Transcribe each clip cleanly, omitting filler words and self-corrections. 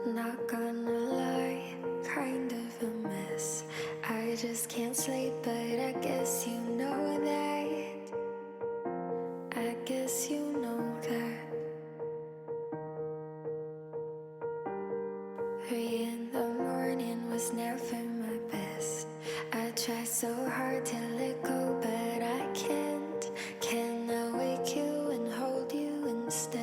Not gonna lie, kind of a mess. I just can't sleep, but I guess you know that. I guess you know that. 3 in the morning was never my best. I try so hard to let go, but I can't. Can I wake you and hold you instead?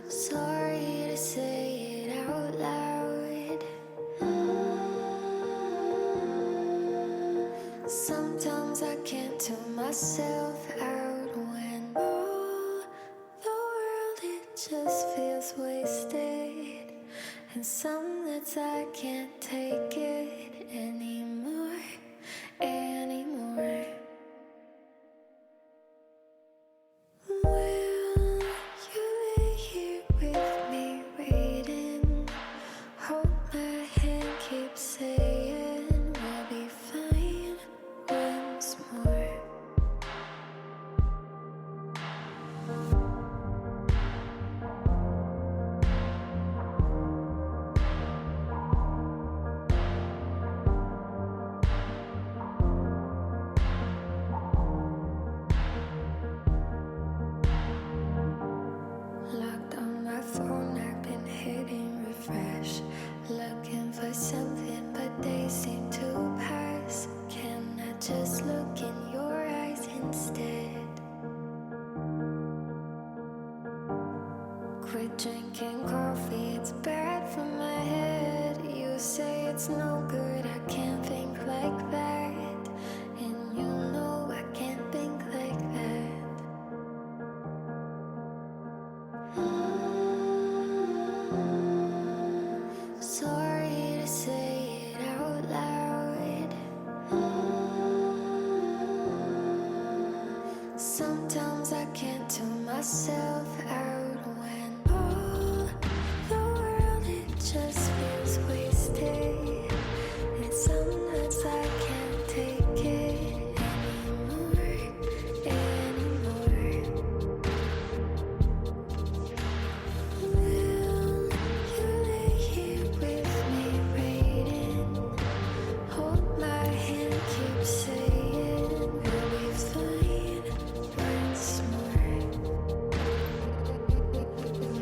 Sorry to say it out loud. Sometimes I can't tell myself out when all the world, it just feels wasted. And some nights I can't take it anymore, anymore. Will you lay here with me waiting? Hold my hand, keep saying we'll be fine once more. Locked on my phone, I've been hitting refresh, looking for something, but they seem to pass. Can I just look in your eyes instead? Quit drinking coffee, it's bad for my head. You say it's no good, I can't think like that. And you know I can't think like that. Sorry to say it out loud. Sometimes I can't tell myself out when all the world, it just feels wasted. And some nights I can't take it anymore, anymore. Will you lay here with me waiting? Hold my hand, keep saying we'll be fine once more.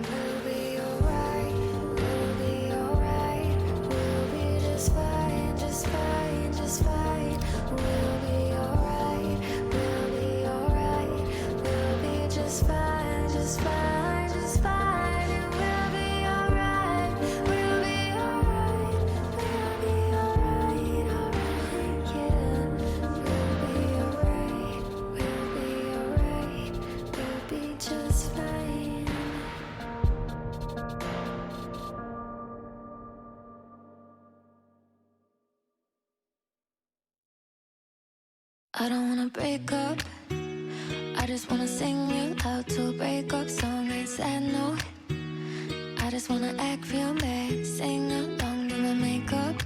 We'll be alright, we'll be alright. We'll be just fine, just fine, just fine. We'll be alright, we'll be alright. We'll be just fine, just fine, just fine. And we'll be alright, we'll be alright. We'll be alright, alright, yeah. We'll be alright, we'll be alright. We'll be just fine. I don't wanna break up, I just wanna sing you out to a breakup song. Ain't sad, no. I just wanna act real bad, sing along to my makeup.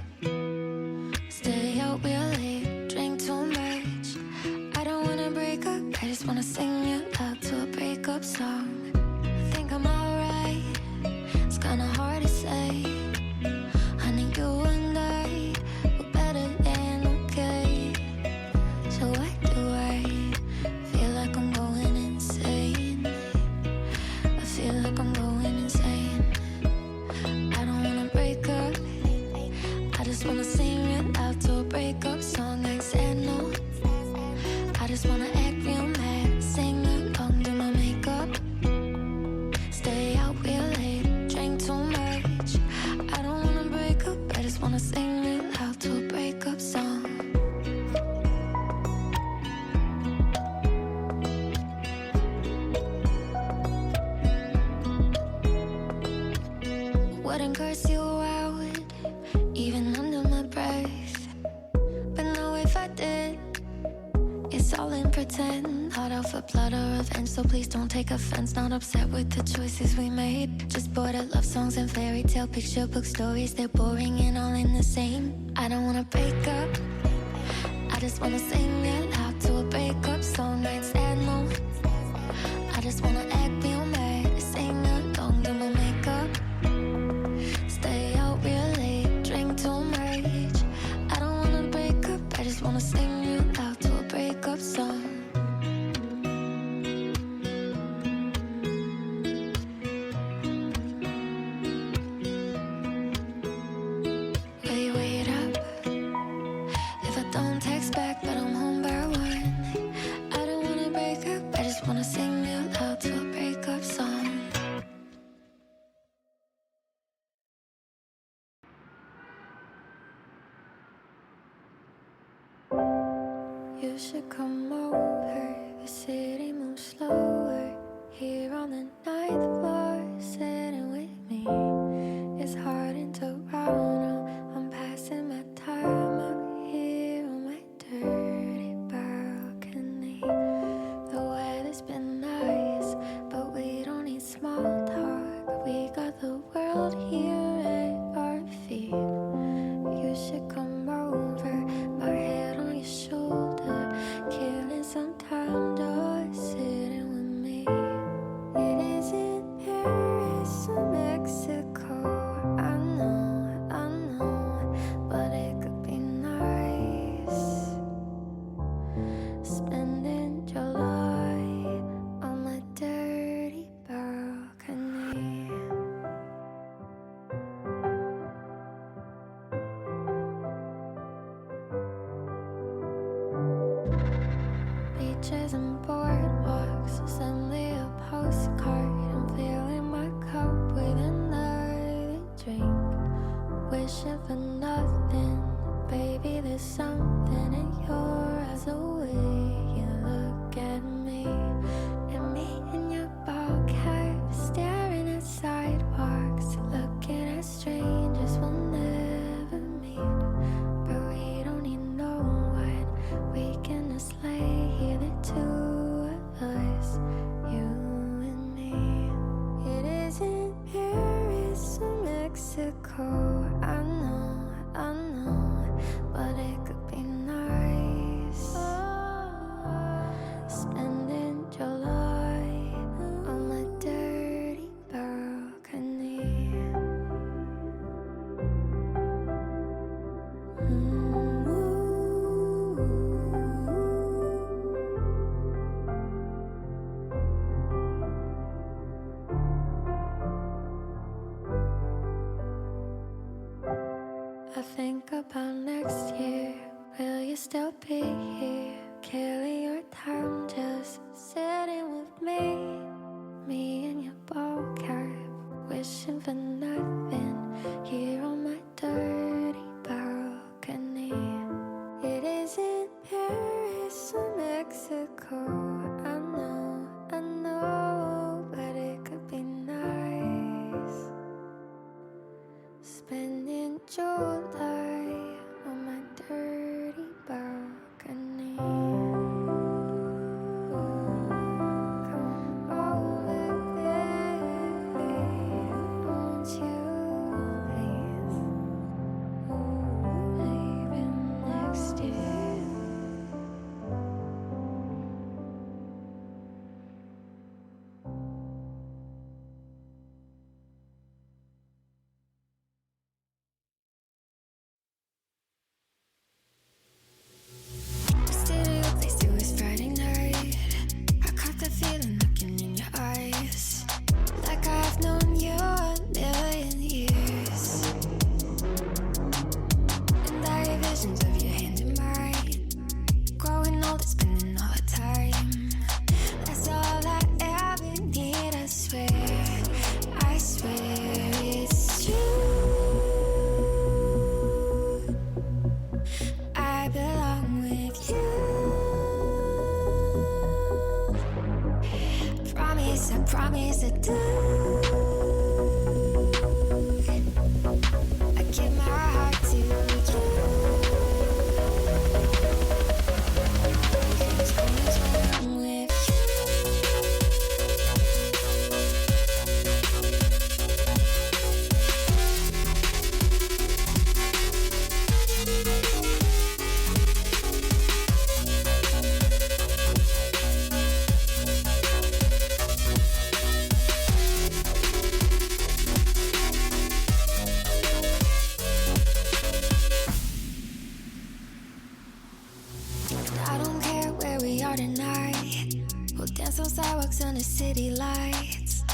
Stay out real late, drink too much. I don't wanna break up, I just wanna sing you out to a breakup song. I think I'm alright, it's kinda hard to say. Honey, you and I, we're better than okay. So why do I feel like I'm going insane? I feel like I'm going insane. I don't wanna break up, I just wanna sing it out to a breakup song. I said no, I just wanna act real mad, sing along to my makeup. Stay out real late, drink too much. I don't wanna break up, I just wanna sing it out to a breakup song. Wouldn't curse you out, even under my breath. But no, if I did, it's all in pretend. Hot off a blood or revenge, so please don't take offense. Not upset with the choices we made, just bored of love songs and fairy tale picture book stories. They're boring and all in the same. I don't wanna break up, I just wanna sing it out to a breakup song. I ain't sad, no. just wanna sing you out to a breakup song. Will you wait up if I don't text back, but I'm home by 1? I don't wanna break up, I just wanna sing you out to a breakup song. You should come over, the city moves slower. Here on the ninth floor, sitting with me. It's hard into round, I'm passing my time up here on my dirty balcony. The weather's been nice, but we don't need small talk. We got the world here at our feet. You should come over, my head on your shoulder, killing some time just sitting with me. It isn't Paris or Mexico, I know, but it could be nice. Spending July on my dirty balcony. Beaches and boardwalks, send me a postcard. I'm filling my cup with another drink, wishing for nothing. Baby, there's something in your eyes, the way you look at me. And me in your ball cap, staring at sidewalks, looking at strangers we'll never meet. But we don't need no one, we can just lay here, the two of us, you and me. It isn't Paris or Mexico, I know, but it could be nice. Spending July on my dirty balcony. I think about next year, will you still be here? Killing your time just sitting with me. Me in your ball cap, wishing for nothing, here on my dirty balcony. It isn't Paris or Mexico, I know, but it could be nice. Spending July on my dirty balcony. Come over, baby, won't you please? Maybe next year. Stereo place, it was Friday night. I caught the feeling looking in your eyes, like I've known you a million years. And I have visions of your hand in mine, growing old and spending all the time. That's all I ever need, I swear it's true. I belong with you. Promise I do. I give my heart to you. Cause when I'm with are tonight. We'll dance on sidewalks under city lights.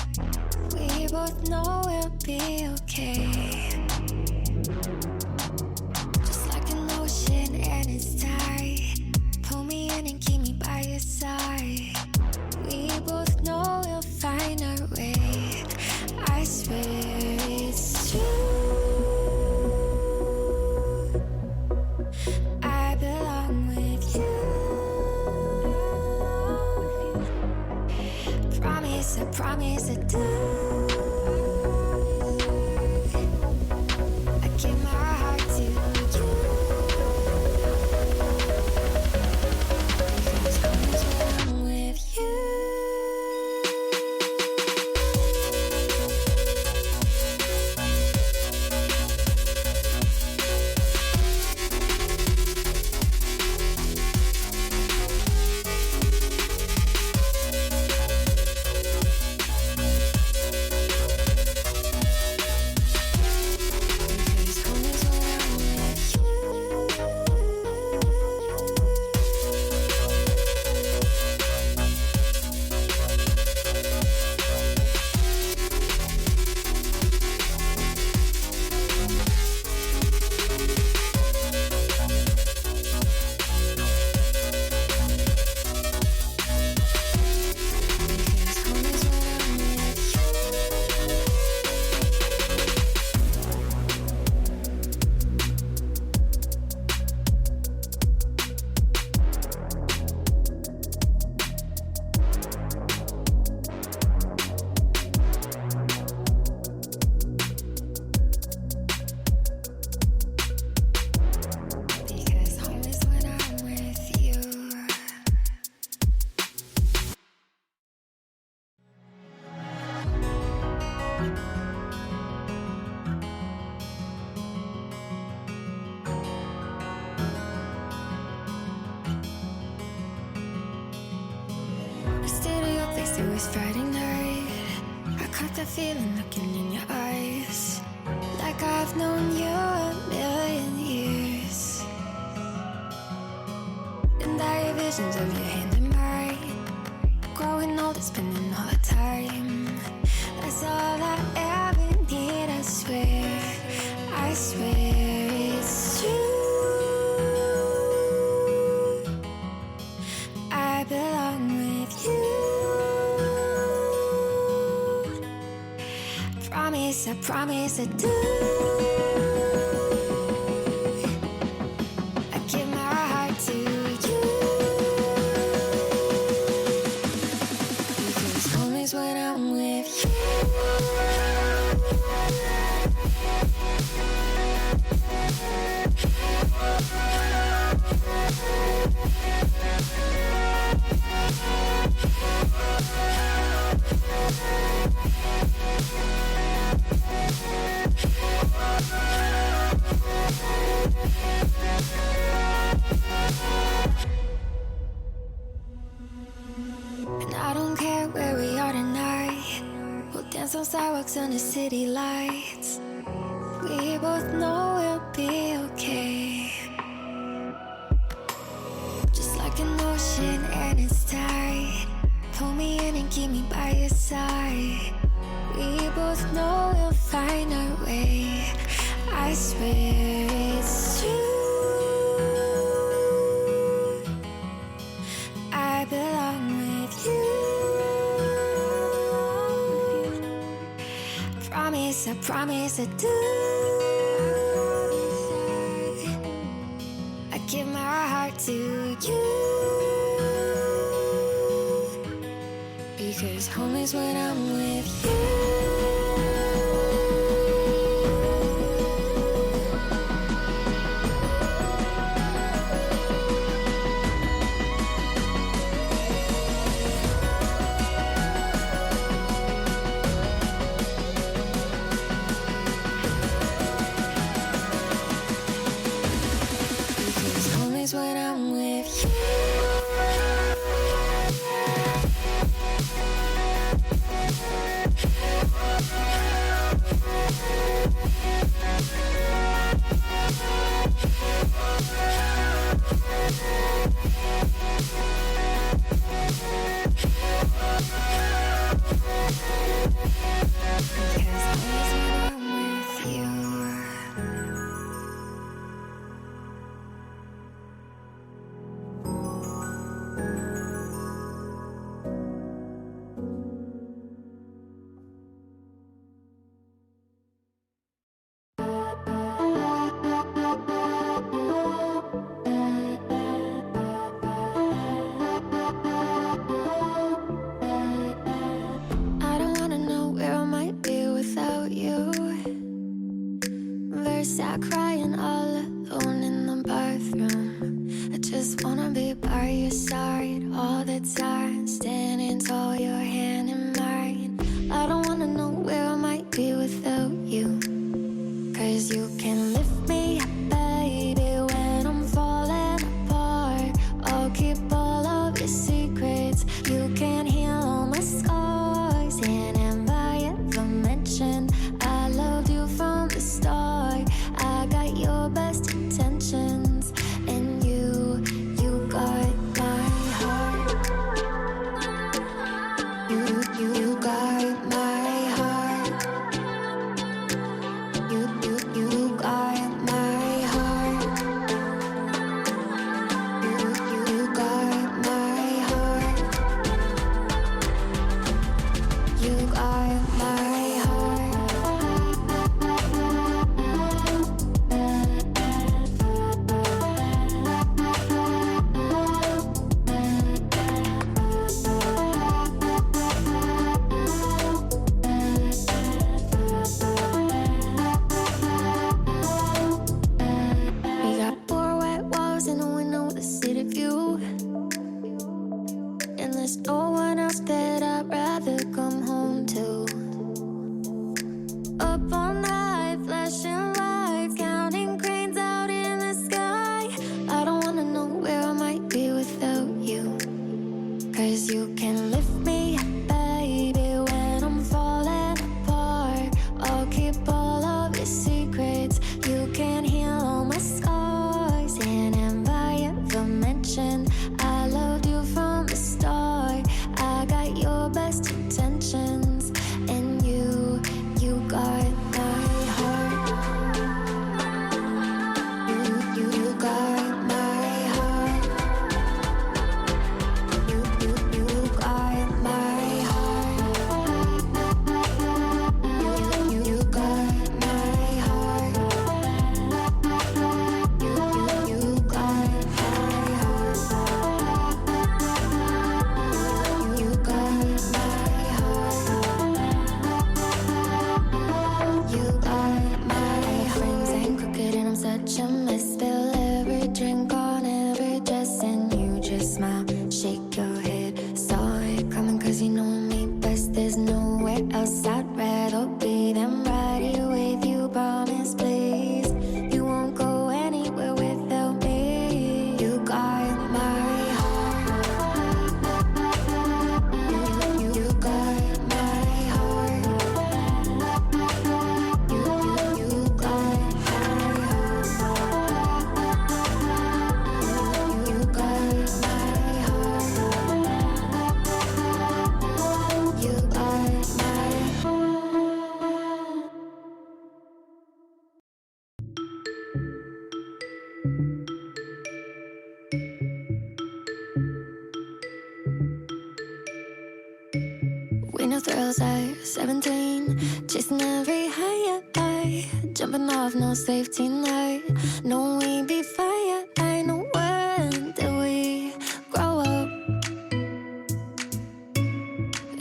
We both know we'll be okay. Just like an ocean and it's tight. Pull me in and keep me by your side. We both know we'll find our way. I swear it's true. I belong with you. Promise, I promise I do. I give my heart to you. Because always when I'm with you. It was Friday night. I caught that feeling looking in your eyes, like I've known you a million years. And I have visions of your hand in mine, growing old and spending all the time. That's all I ever need, I swear. I swear it's true. I belong with you. Promise, I promise I do. I give my heart to you. Because home is when I'm with you. And I don't care where we are tonight. We'll dance on sidewalks under city lights. We both know we'll be okay. Just like an ocean and it's tight. Pull me in and keep me by your side. We both know we'll find our way. I swear it's true. I belong with you. Promise, I promise I do. I give my heart to you. Because home is when I'm with you. Because home is when I'm with you. wanna be by your side all the time, standing tall, your hand in mine. I don't wanna know where I might be without you, 'cause you can lift me up, baby, when I'm falling apart. I'll keep all of your secrets. You can heal all my scars. And have I ever mentioned I loved you from the start? I got your best intentions, and you got my heart. You got my heart. You got my heart. You got my heart. You got my heart. We got four white walls and a window with a city view, and there's no one else that I'd rather come home to. Up all night, flashing lights, counting cranes out in the sky. I don't wanna know where I might be without you, 'cause you can lift me up, baby, when I'm falling apart. I'll keep all of your secrets. You can heal all my scars. And have I ever mentioned I loved you from the start? I got your best intentions, and you got my heart. You got my heart. You got my heart. You got my heart. You got my heart. You got my heart. You got my friends ain't crooked and I'm such a mess. Spill every drink on every dress, and you just smile, shake your head. Saw it coming 'cause you know me best. There's nowhere else I'd rather be than right here with you. Promise, please, you won't go anywhere without me. You got my heart. You got my heart. You got my heart. You got my heart. You got my heart. We know thrills at 17, chasing every high, jumping off, no safety net. No, we be fire. I know, when did we grow up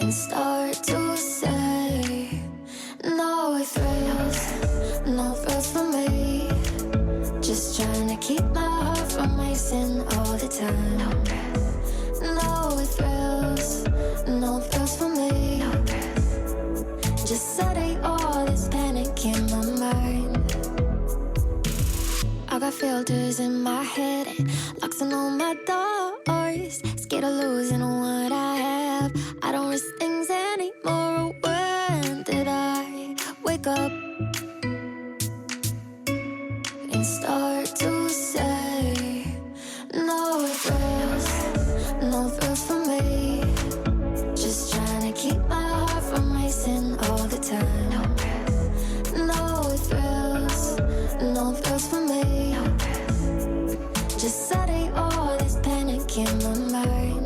and start to say no thrills, no thrills for me? Just trying to keep my heart from racing all the time. No thrills, no thrills for me. Just setting all this panic in my mind. I got filters in my head and locks on all my doors. Scared of losing what I have. I don't risk things anymore. When did I wake up and start to say no thrills, no thrills for me? Just trying to keep my heart from racing all the time. No thrills, no thrills for me. Just setting all this panic in my mind.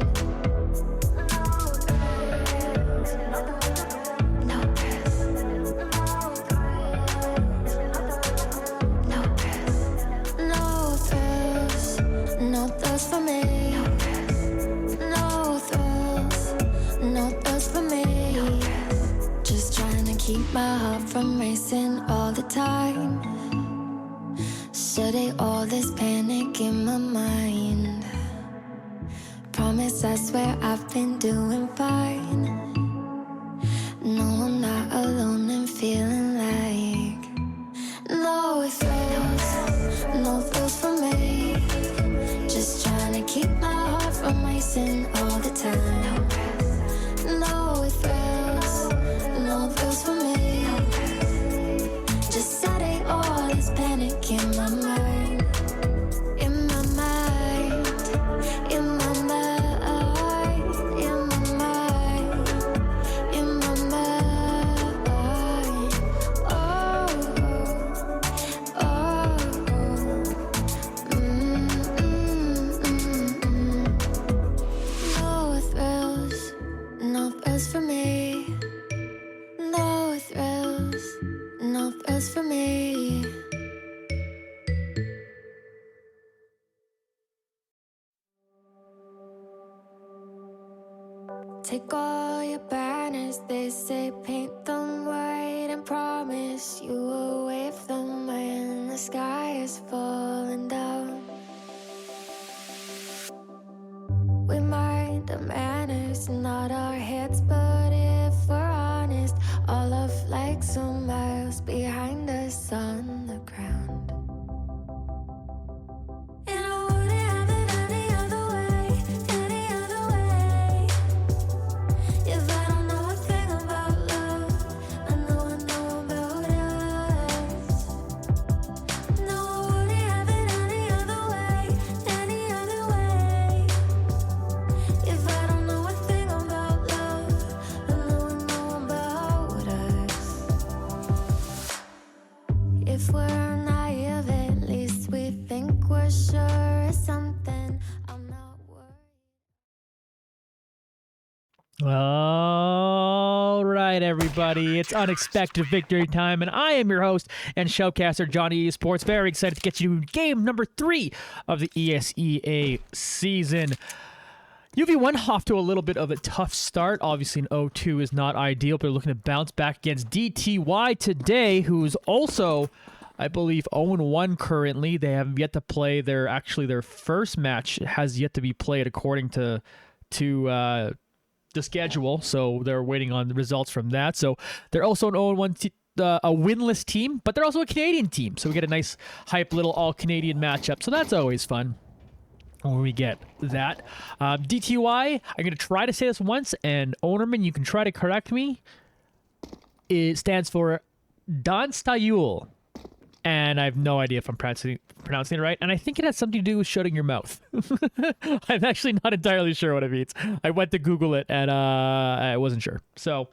No thrills, no thrills, no thrills, no thrills for me. No thrills, no thrills for me. Just trying to keep my heart from racing all the time. Setting all this panic in my mind. 'cause I swear I've been doing fine. No, I'm not alone and feeling like no thrills for me. Just trying to keep my heart from racing all the time. No thrills for me. Just setting all this panic in my mind. In my mind. In my mind. In my mind. In my mind. Oh, oh, No thrills for me. No thrills for me. Take all your banners, they say paint them white and promise you will wave them when the sky is falling down. We mind the manners, not our heads, but if we're honest, all of flags are miles behind us on the ground. And I wouldn't have it any other way, if I don't know a thing about love. I know about us. No, I wouldn't have it any other way, if I don't know a thing about love. I know about us. If we're naive, at least we think we're sure of something. I'm not worried. All right, everybody. It's unexpected victory time, and I am your host and showcaster, Johnny Esports. Very excited to get you game number 3 of the ESEA season. UV1 off to a little bit of a tough start. Obviously, an 0-2 is not ideal, but they're looking to bounce back against DTY today, who's also, I believe, 0-1 currently. They haven't yet to play their first match has yet to be played according to the schedule, so they're waiting on the results from that. So they're also an 0-1 a winless team, but they're also a Canadian team, so we get a nice hype little all-Canadian matchup, so that's always fun when we get that. DTY, I'm going to try to say this once, and Ownerman, you can try to correct me. It stands for Yeule, and I have no idea if I'm pronouncing it right, and I think it has something to do with shutting your mouth. I'm actually not entirely sure what it means. I went to Google it, and I wasn't sure. So,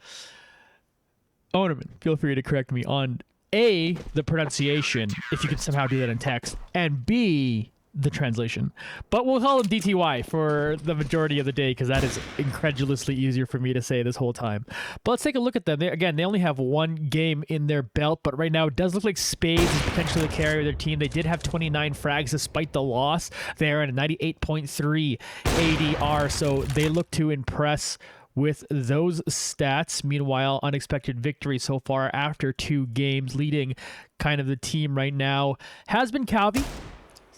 Ownerman, feel free to correct me on A, the pronunciation, if you can somehow do that in text, and B, the translation. But we'll call him DTY for the majority of the day, because that is incredulously easier for me to say this whole time. But let's take a look at them. They only have one game in their belt, but right now it does look like Spades is potentially the carrier of their team. They did have 29 frags despite the loss. They're at a 98.3 ADR, so they look to impress with those stats. Meanwhile, unexpected victory so far after 2 games. Leading kind of the team right now has been Calvi.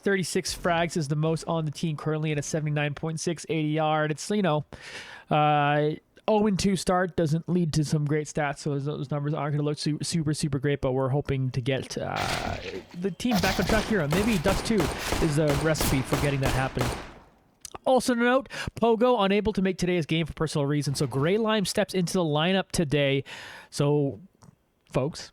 36 frags is the most on the team currently at a 79.6 ADR. And it's, 0-2 start doesn't lead to some great stats, so those numbers aren't going to look super great, but we're hoping to get the team back on track here. Maybe Dust 2 is a recipe for getting that happening. Also to note, Pogo unable to make today's game for personal reasons, so Grey Lime steps into the lineup today. So, folks,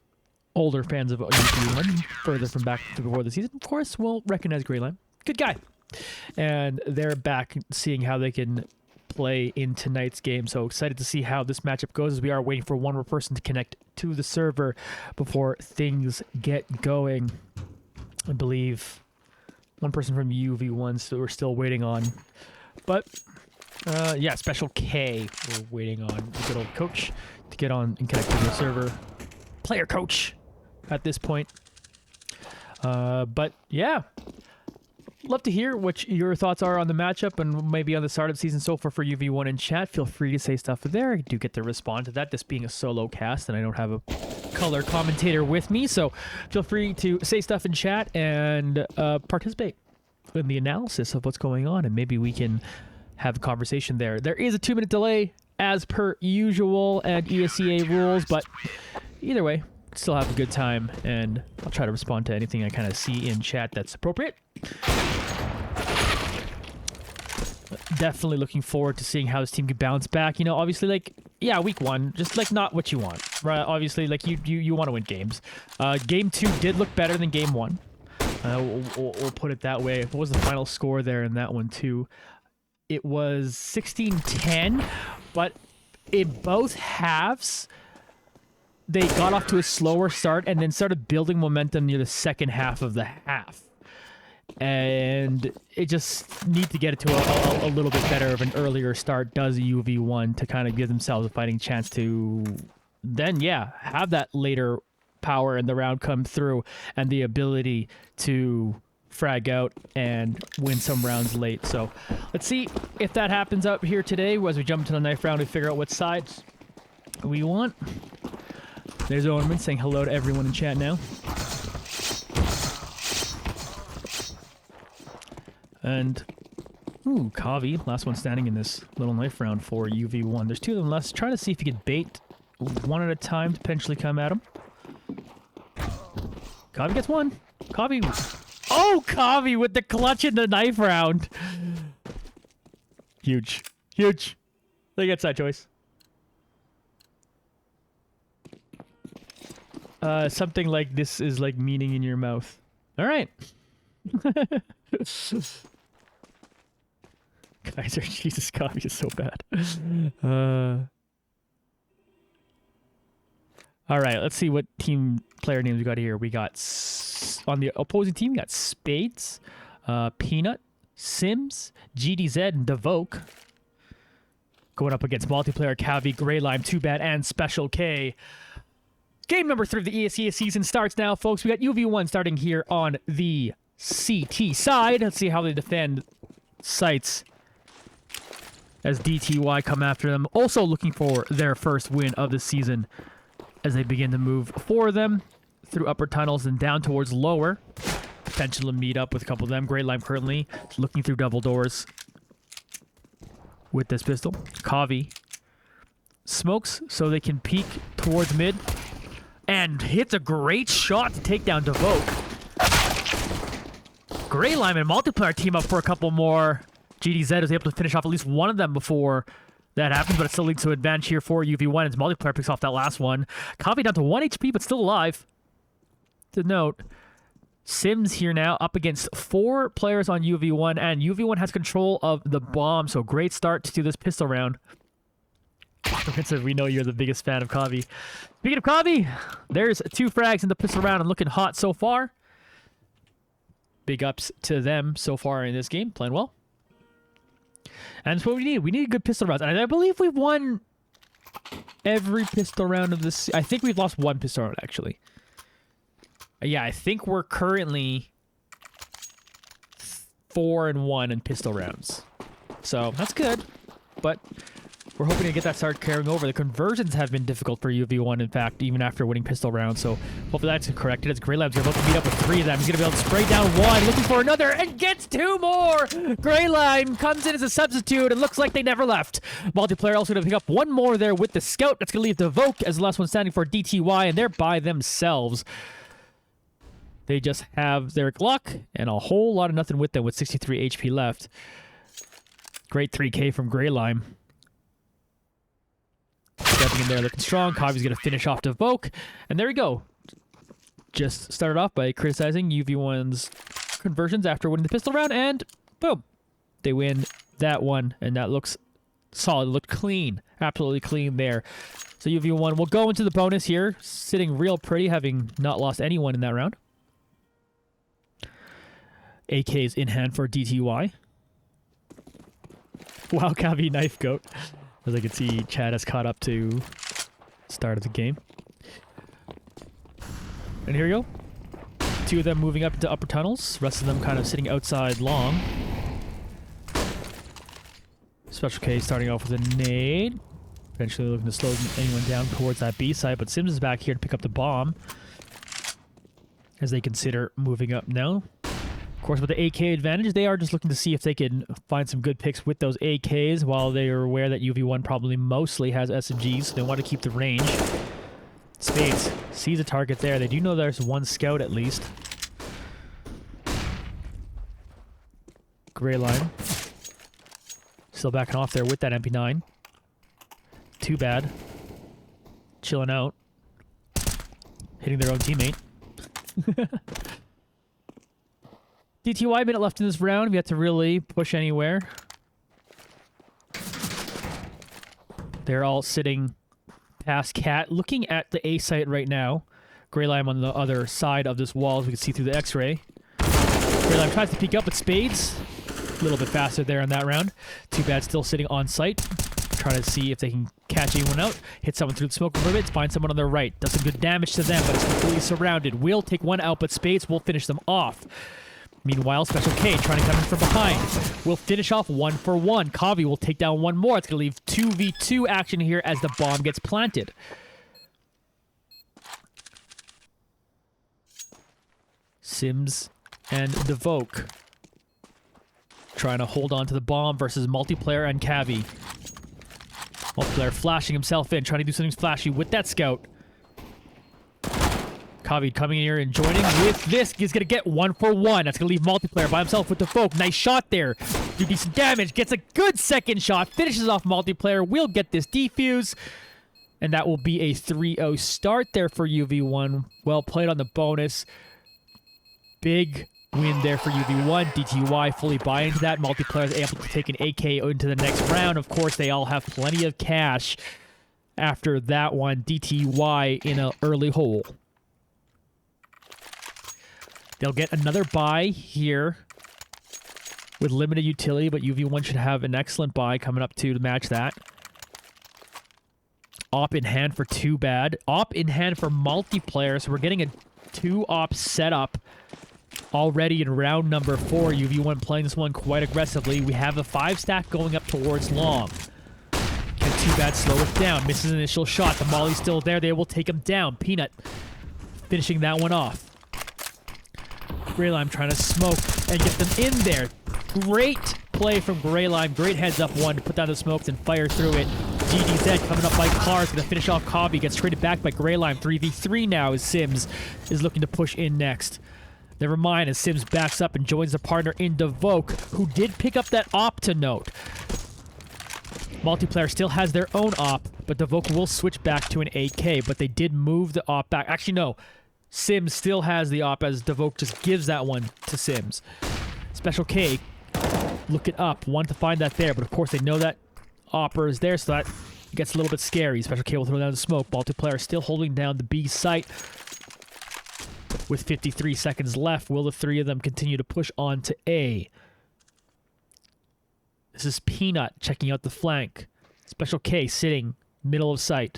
older fans of UV1, further from back to before the season, of course, will recognize Grey Lime. Good guy. And they're back seeing how they can play in tonight's game. So excited to see how this matchup goes, as we are waiting for one more person to connect to the server before things get going. I believe one person from UV1 so we're still waiting on. But, yeah, Special K, we're waiting on a good old coach to get on and connect to the server. Player coach at this point. But yeah, love to hear what your thoughts are on the matchup and maybe on the start of the season so far for UV1 in chat. Feel free to say stuff there. I do get to respond to that, this being a solo cast and I don't have a color commentator with me, so feel free to say stuff in chat and participate in the analysis of what's going on, and maybe we can have a conversation there. There is a 2-minute delay as per usual and ESEA rules, but either way, still have a good time, and I'll try to respond to anything I kind of see in chat that's appropriate. Definitely looking forward to seeing how this team can bounce back. You know, obviously, like, yeah, week 1, just like not what you want, right? Obviously, like you want to win games. Game 2 did look better than game 1. We'll put it that way. What was the final score there in that one too? It was 16-10, but in both halves, they got off to a slower start and then started building momentum near the second half of the half. And it just need to get it to a little bit better of an earlier start does UV1 to kind of give themselves a fighting chance to then, yeah, have that later power in the round come through and the ability to frag out and win some rounds late. So let's see if that happens up here today. As we jump into the knife round, we figure out what sides we want. There's Orman saying hello to everyone in chat now. And, ooh, Kavi, last one standing in this little knife round for UV1. There's 2 of them left. Try to see if you could bait one at a time to potentially come at him. Kavi gets one. Kavi. Oh, Kavi with the clutch in the knife round. Huge. Huge. They get side choice. Something like this is like meaning in your mouth. All right. Kaiser, Jesus, Kavi is so bad. All right, let's see what team player names we got here. We got, on the opposing team, we got Spades, Peanut, Sims, GDZ, and Devoke. Going up against multiplayer, Cavi, Grey Lime, Too Bad, and Special K. Game number 3 of the ESEA season starts now, folks. We got UV1 starting here on the CT side. Let's see how they defend sites as DTY come after them. Also looking for their first win of the season as they begin to move for them through upper tunnels and down towards lower. Potential to meet up with a couple of them. Grey Lime currently looking through double doors with this pistol. Kavi smokes so they can peek towards mid and hits a great shot to take down Devoke. Grey Lime and multiplayer team up for a couple more. GDZ is able to finish off at least one of them before that happens, but it still leads to advantage here for UV1 as multiplayer picks off that last one. Kavi down to 1 HP, but still alive. To note, Sims here now up against 4 players on UV1, and UV1 has control of the bomb, so great start to this pistol round. Vincent, we know you're the biggest fan of Kavi. Speaking of Kavi, there's 2 frags in the pistol round and looking hot so far. Big ups to them so far in this game, playing well. And that's what we need. We need good pistol rounds. And I believe we've won every pistol round of this. I think we've lost 1 pistol round, actually. Yeah, I think we're currently 4-1 in pistol rounds. So, that's good. But we're hoping to get that start carrying over. The conversions have been difficult for UV1, in fact, even after winning pistol rounds. So hopefully that's corrected. As Grey Lime's about to meet up with 3 of them. He's going to be able to spray down 1, looking for another, and gets 2 more! Grey Lime comes in as a substitute, and looks like they never left. Multiplayer also going to pick up 1 more there with the Scout. That's going to leave Devoke as the last one standing for DTY, and they're by themselves. They just have their Glock and a whole lot of nothing with them with 63 HP left. Great 3K from Grey Lime. Stepping in there looking strong. Kavi's going to finish off Devoke. And there we go. Just started off by criticizing UV1's conversions after winning the pistol round. And boom. They win that one. And that looks solid. It looked clean. Absolutely clean there. So UV1 will go into the bonus here. Sitting real pretty, having not lost anyone in that round. AK's in hand for DTY. Wow, Kavi knife goat. As I can see, Chad has caught up to start of the game. And here we go. 2 of them moving up into upper tunnels. Rest of them kind of sitting outside long. Special K starting off with a nade. Eventually looking to slow anyone down towards that B side. But Sims is back here to pick up the bomb. As they consider moving up now. course, with the AK advantage, they are just looking to see if they can find some good picks with those AKs, while they are aware that UV1 probably mostly has SMGs, so they want to keep the range. Spades sees a target there. They do know there's one scout at least. Gray line. Still backing off there with that MP9. Too bad. Chilling out. Hitting their own teammate. DTY, minute left in this round. We have to really push anywhere. They're all sitting past Cat, looking at the A site right now. Gray Lime on the other side of this wall, as we can see through the X-ray. Gray Lime tries to peek up with spades. A little bit faster there in that round. Too bad, still sitting on site. Trying to see if they can catch anyone out. Hit someone through the smoke a little bit. Find someone on their right. Does some good damage to them, but it's completely surrounded. Will take one out, but spades will finish them off. Meanwhile, Special K trying to come in from behind. Will finish off 1-for-1. Kavi will take down one more. It's going to leave 2v2 action here as the bomb gets planted. Sims and Devoke trying to hold on to the bomb versus Multiplayer and Kavi. Multiplayer flashing himself in, trying to do something flashy with that scout. Kavi coming in here and joining with this. He's going to get 1-for-1. That's going to leave Multiplayer by himself with the folk. Nice shot there. Do decent damage. Gets a good second shot. Finishes off Multiplayer. We'll get this defuse. And that will be a 3-0 start there for UV1. Well played on the bonus. Big win there for UV1. DTY fully buy into that. Multiplayer is able to take an AK into the next round. Of course, they all have plenty of cash after that one. DTY in an early hole. They'll get another buy here with limited utility, but UV1 should have an excellent buy coming up too to match that. Op in hand for Too Bad. Op in hand for Multiplayer, so we're getting a 2-op setup already in round number 4. UV1 playing this one quite aggressively. We have a 5-stack going up towards long. Can Too Bad slow it down. Misses an initial shot. The molly's still there. They will take him down. Peanut finishing that one off. Gray Lime trying to smoke and get them in there. Great play from Gray Lime. Great heads up one to put down the smokes and fire through it. GDZ coming up by Cars, going to finish off Kavi. Gets traded back by Gray Lime. 3v3 now as Sims is looking to push in next. Never mind as Sims backs up and joins the partner in Devoke, who did pick up that op to note. Multiplayer still has their own op, but Devoke will switch back to an AK, but they did move the op back. Actually, no. Sims still has the op as Devoke just gives that one to Sims. Special K, look it up. Want to find that there, but of course they know that opper is there, so that gets a little bit scary. Special K will throw down the smoke. Multiplayer still holding down the B site. With 53 seconds left, will the three of them continue to push on to A? This is Peanut checking out the flank. Special K sitting middle of sight.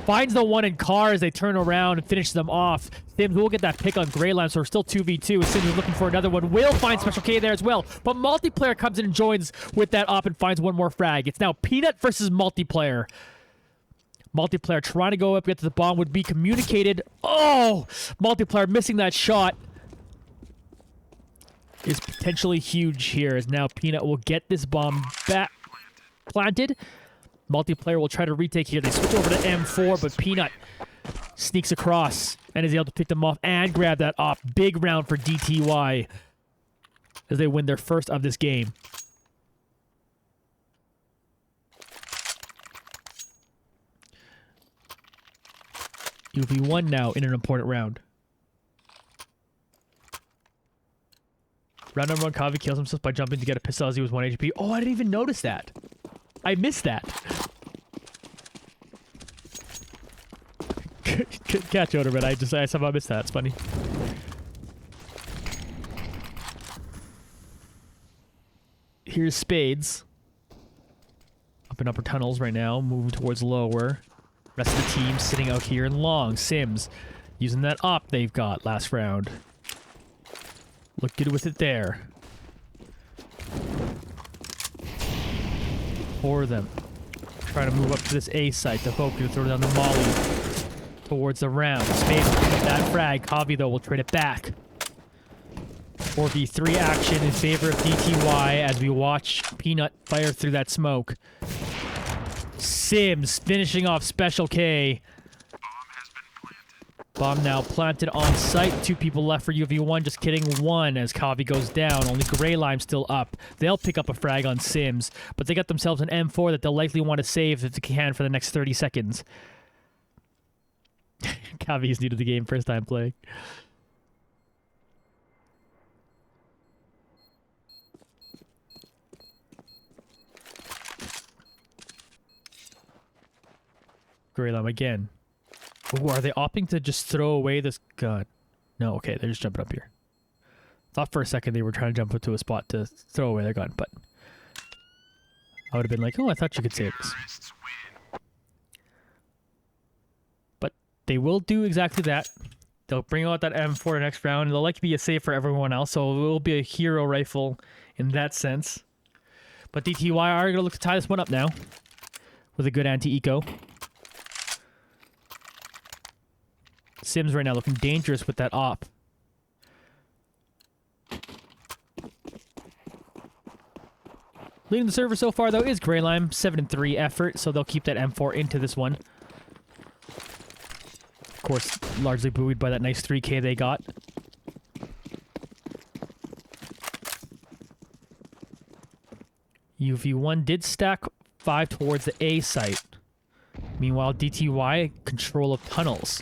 Finds the one in car as they turn around and finish them off. Sims will get that pick on Gray Line, so we're still 2v2. Sims is looking for another one. Will find Special K there as well. But Multiplayer comes in and joins with that op and finds one more frag. It's now Peanut versus Multiplayer. Multiplayer trying to go up, get to the bomb, would be communicated. Oh! Multiplayer missing that shot is potentially huge here, as now Peanut will get this bomb back planted. Multiplayer will try to retake here. They switch over to M4, but Peanut sneaks across and is able to pick them off and grab that op. Big round for DTY as they win their first of this game. UV1 now in an important round. Round number 1, Kavi kills himself by jumping to get a pistol as he was 1 HP. Oh, I didn't even notice that. I missed that. Catch over, but I somehow missed that. It's funny. Here's Spades. Up in upper tunnels right now, moving towards lower. Rest of the team sitting out here in long. Sims using that op they've got last round. Look good with it there. For them. Trying to move up to this A site. The folk to throw down the molly towards the round. Spades will pick up that frag. Kavi, though, will trade it back. 4v3 action in favor of DTY as we watch Peanut fire through that smoke. Sims finishing off Special K. Bomb now planted on site. 2 people left for UV1. Just kidding. 1 as Kavi goes down. Only Grey Lime still up. They'll pick up a frag on Sims, but they got themselves an M4 that they'll likely want to save if they can for the next 30 seconds. Kavi's new to the game, first time playing. Grey Lime again. Ooh, are they opting to just throw away this gun? No, okay, they're just jumping up here. Thought for a second they were trying to jump up to a spot to throw away their gun, but I would have been like, oh, I thought you could save this. But they will do exactly that. They'll bring out that M4 next round. They'll like to be a save for everyone else, so it will be a hero rifle in that sense. But DTY are going to look to tie this one up now with a good anti-eco. Sims right now looking dangerous with that op. Leading the server so far, though, is Grey Lime. 7-3 effort, so they'll keep that M4 into this one. Of course, largely buoyed by that nice 3K they got. UV1 did stack 5 towards the A site. Meanwhile, DTY, control of tunnels.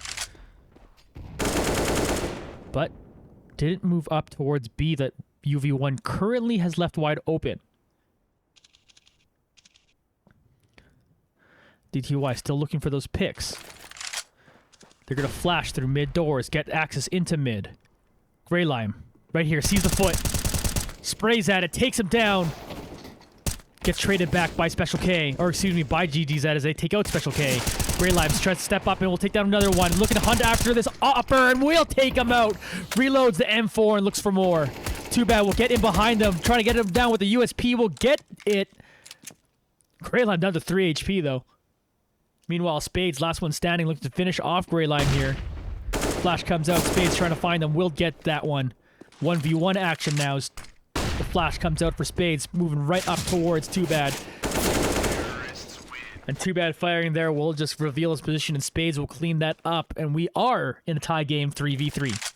But didn't move up towards B that UV1 currently has left wide open. DTY still looking for those picks. They're going to flash through mid doors, get access into mid. Grey Lime, right here, sees the foot. Sprays at it, takes him down. Gets traded back by Special K, or excuse me, by GGZ as they take out Special K. Grey Lime's tries to step up and will take down another one. Looking to hunt after this upper and will take him out. Reloads the M4 and looks for more. Too bad, we'll get in behind them. Trying to get him down with the USP. We'll get it. Grey Lime down to 3 HP though. Meanwhile, Spades, last one standing, looking to finish off Grey Lime here. Flash comes out. Spades trying to find them. Will get that one. 1v1 action now. The flash comes out for Spades, moving right up towards Too Bad. And Too Bad firing there will just reveal his position, and Spades will clean that up. And we are in a tie game 3v3.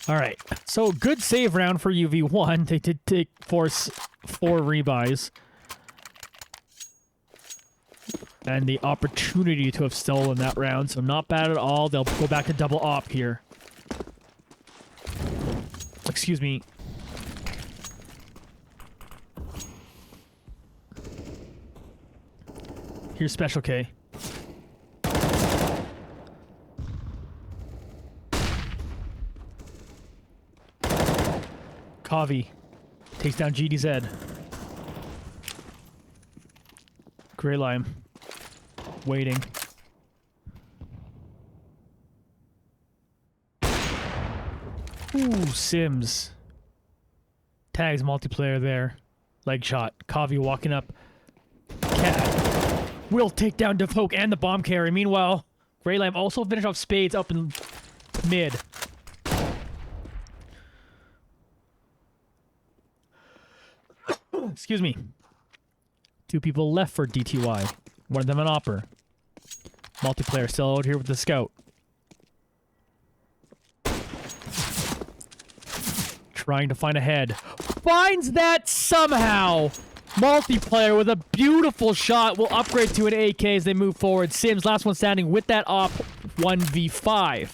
All right, so good save round for UV1. They did force 4 rebuys. And the opportunity to have stolen that round, so not bad at all. They'll go back to double op here. Excuse me. Here's Special K. Kavi takes down GDZ. Grey Lime waiting. Ooh, Sims. Tags multiplayer there. Leg shot. Kavi walking up. Cat will take down Devoke and the bomb carry. Meanwhile, Grey Lime also finished off Spades up in mid. Excuse me. 2 people left for DTY. One of them an opper. Multiplayer still out here with the scout. Trying to find a head. Finds that somehow! Multiplayer with a beautiful shot will upgrade to an AK as they move forward. Sims, last one standing with that op 1v5.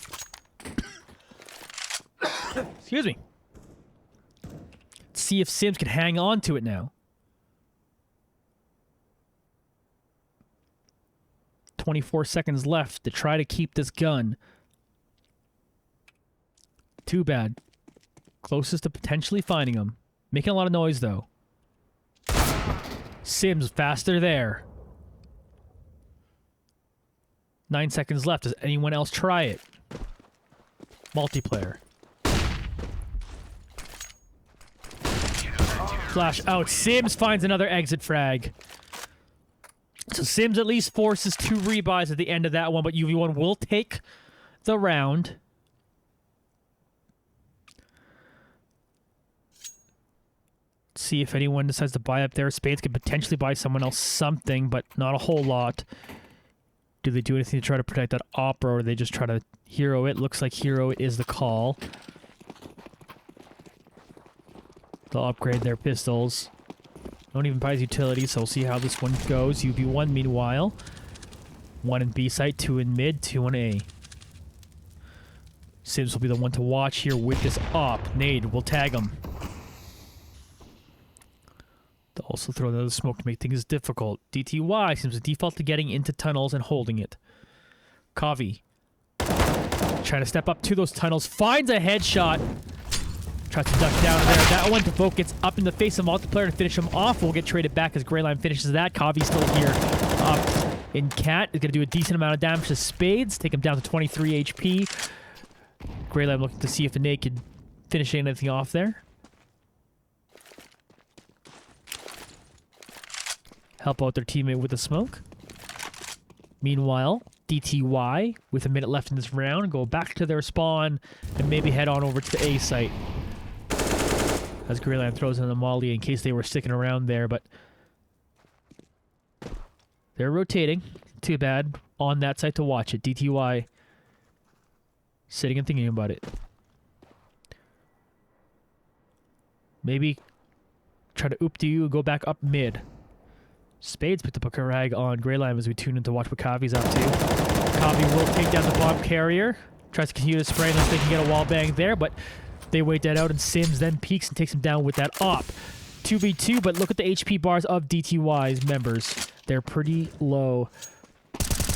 Excuse me. Let's see if Sims can hang on to it now. 24 seconds left to try to keep this gun. Too bad. Closest to potentially finding him. Making a lot of noise, though. Sims faster there. 9 seconds left. Does anyone else try it? Multiplayer. Flash out. Sims finds another exit frag. So Sims at least forces 2 rebuys at the end of that one, but UV1 will take the round. See if anyone decides to buy up there. Spades could potentially buy someone else something, but not a whole lot. Do they do anything to try to protect that opera, or do they just try to hero it? Looks like hero is the call. They'll upgrade their pistols. Don't even buy his utility, so we'll see how this one goes. UV1, meanwhile. 1 in B site, 2 in mid, 2 in A. Sims will be the one to watch here with this op. Nade will tag him. They'll also throw another smoke to make things difficult. DTY seems to default to getting into tunnels and holding it. Kavi trying to step up to those tunnels. Finds a headshot. Tries to duck down there. That one, Devoke gets up in the face of multiplayer to finish him off. Will get traded back as Greyline finishes that. Kavi's still here. Up in Cat is going to do a decent amount of damage to Spades. Take him down to 23 HP. Greyline looking to see if the nade could finish anything off there. Help out their teammate with the smoke. Meanwhile, DTY, with a minute left in this round, go back to their spawn and maybe head on over to the A site. As Greyland throws in the molly in case they were sticking around there, but they're rotating. Too bad on that site to watch it. DTY sitting and thinking about it. Maybe try to oop to you and go back up mid. Spades picked up a Karag on Greyline as we tune in to watch what Kavi's up to. Kavi will take down the bomb carrier. Tries to continue to spray unless they can get a wall bang there, but they wait that out, and Sims then peeks and takes him down with that op. 2v2, but look at the HP bars of DTY's members. They're pretty low.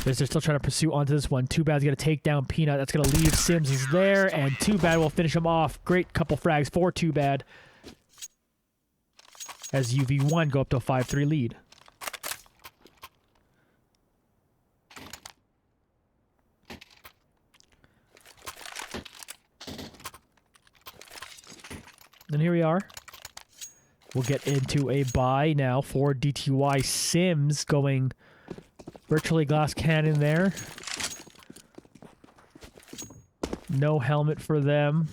As they're still trying to pursue onto this one. Too Bad's going to take down Peanut. That's going to leave Sims. He's there, and Too Bad will finish him off. Great couple frags for Too Bad. As UV1 go up to a 5-3 lead. And here we are. We'll get into a buy now for DTY. Sims going virtually glass cannon there. No helmet for them.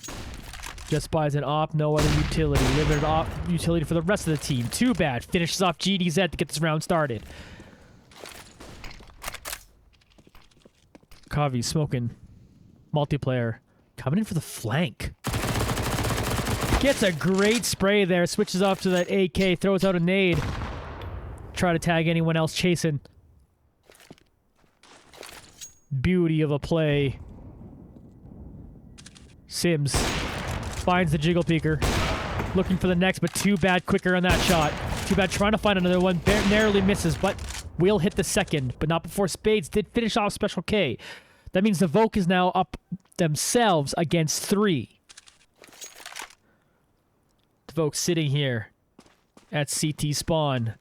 Just buys an op, no other utility. Limited op utility for the rest of the team. Too Bad finishes off GDZ to get this round started. Kavi smoking. Multiplayer. Coming in for the flank. Gets a great spray there. Switches off to that AK. Throws out a nade. Try to tag anyone else chasing. Beauty of a play. Sims finds the jiggle peeker. Looking for the next, but Too Bad quicker on that shot. Too Bad trying to find another one. Narrowly misses, but will hit the second. But not before Spades did finish off Special K. That means the Voke is now up themselves against 3. Folks sitting here at CT spawn,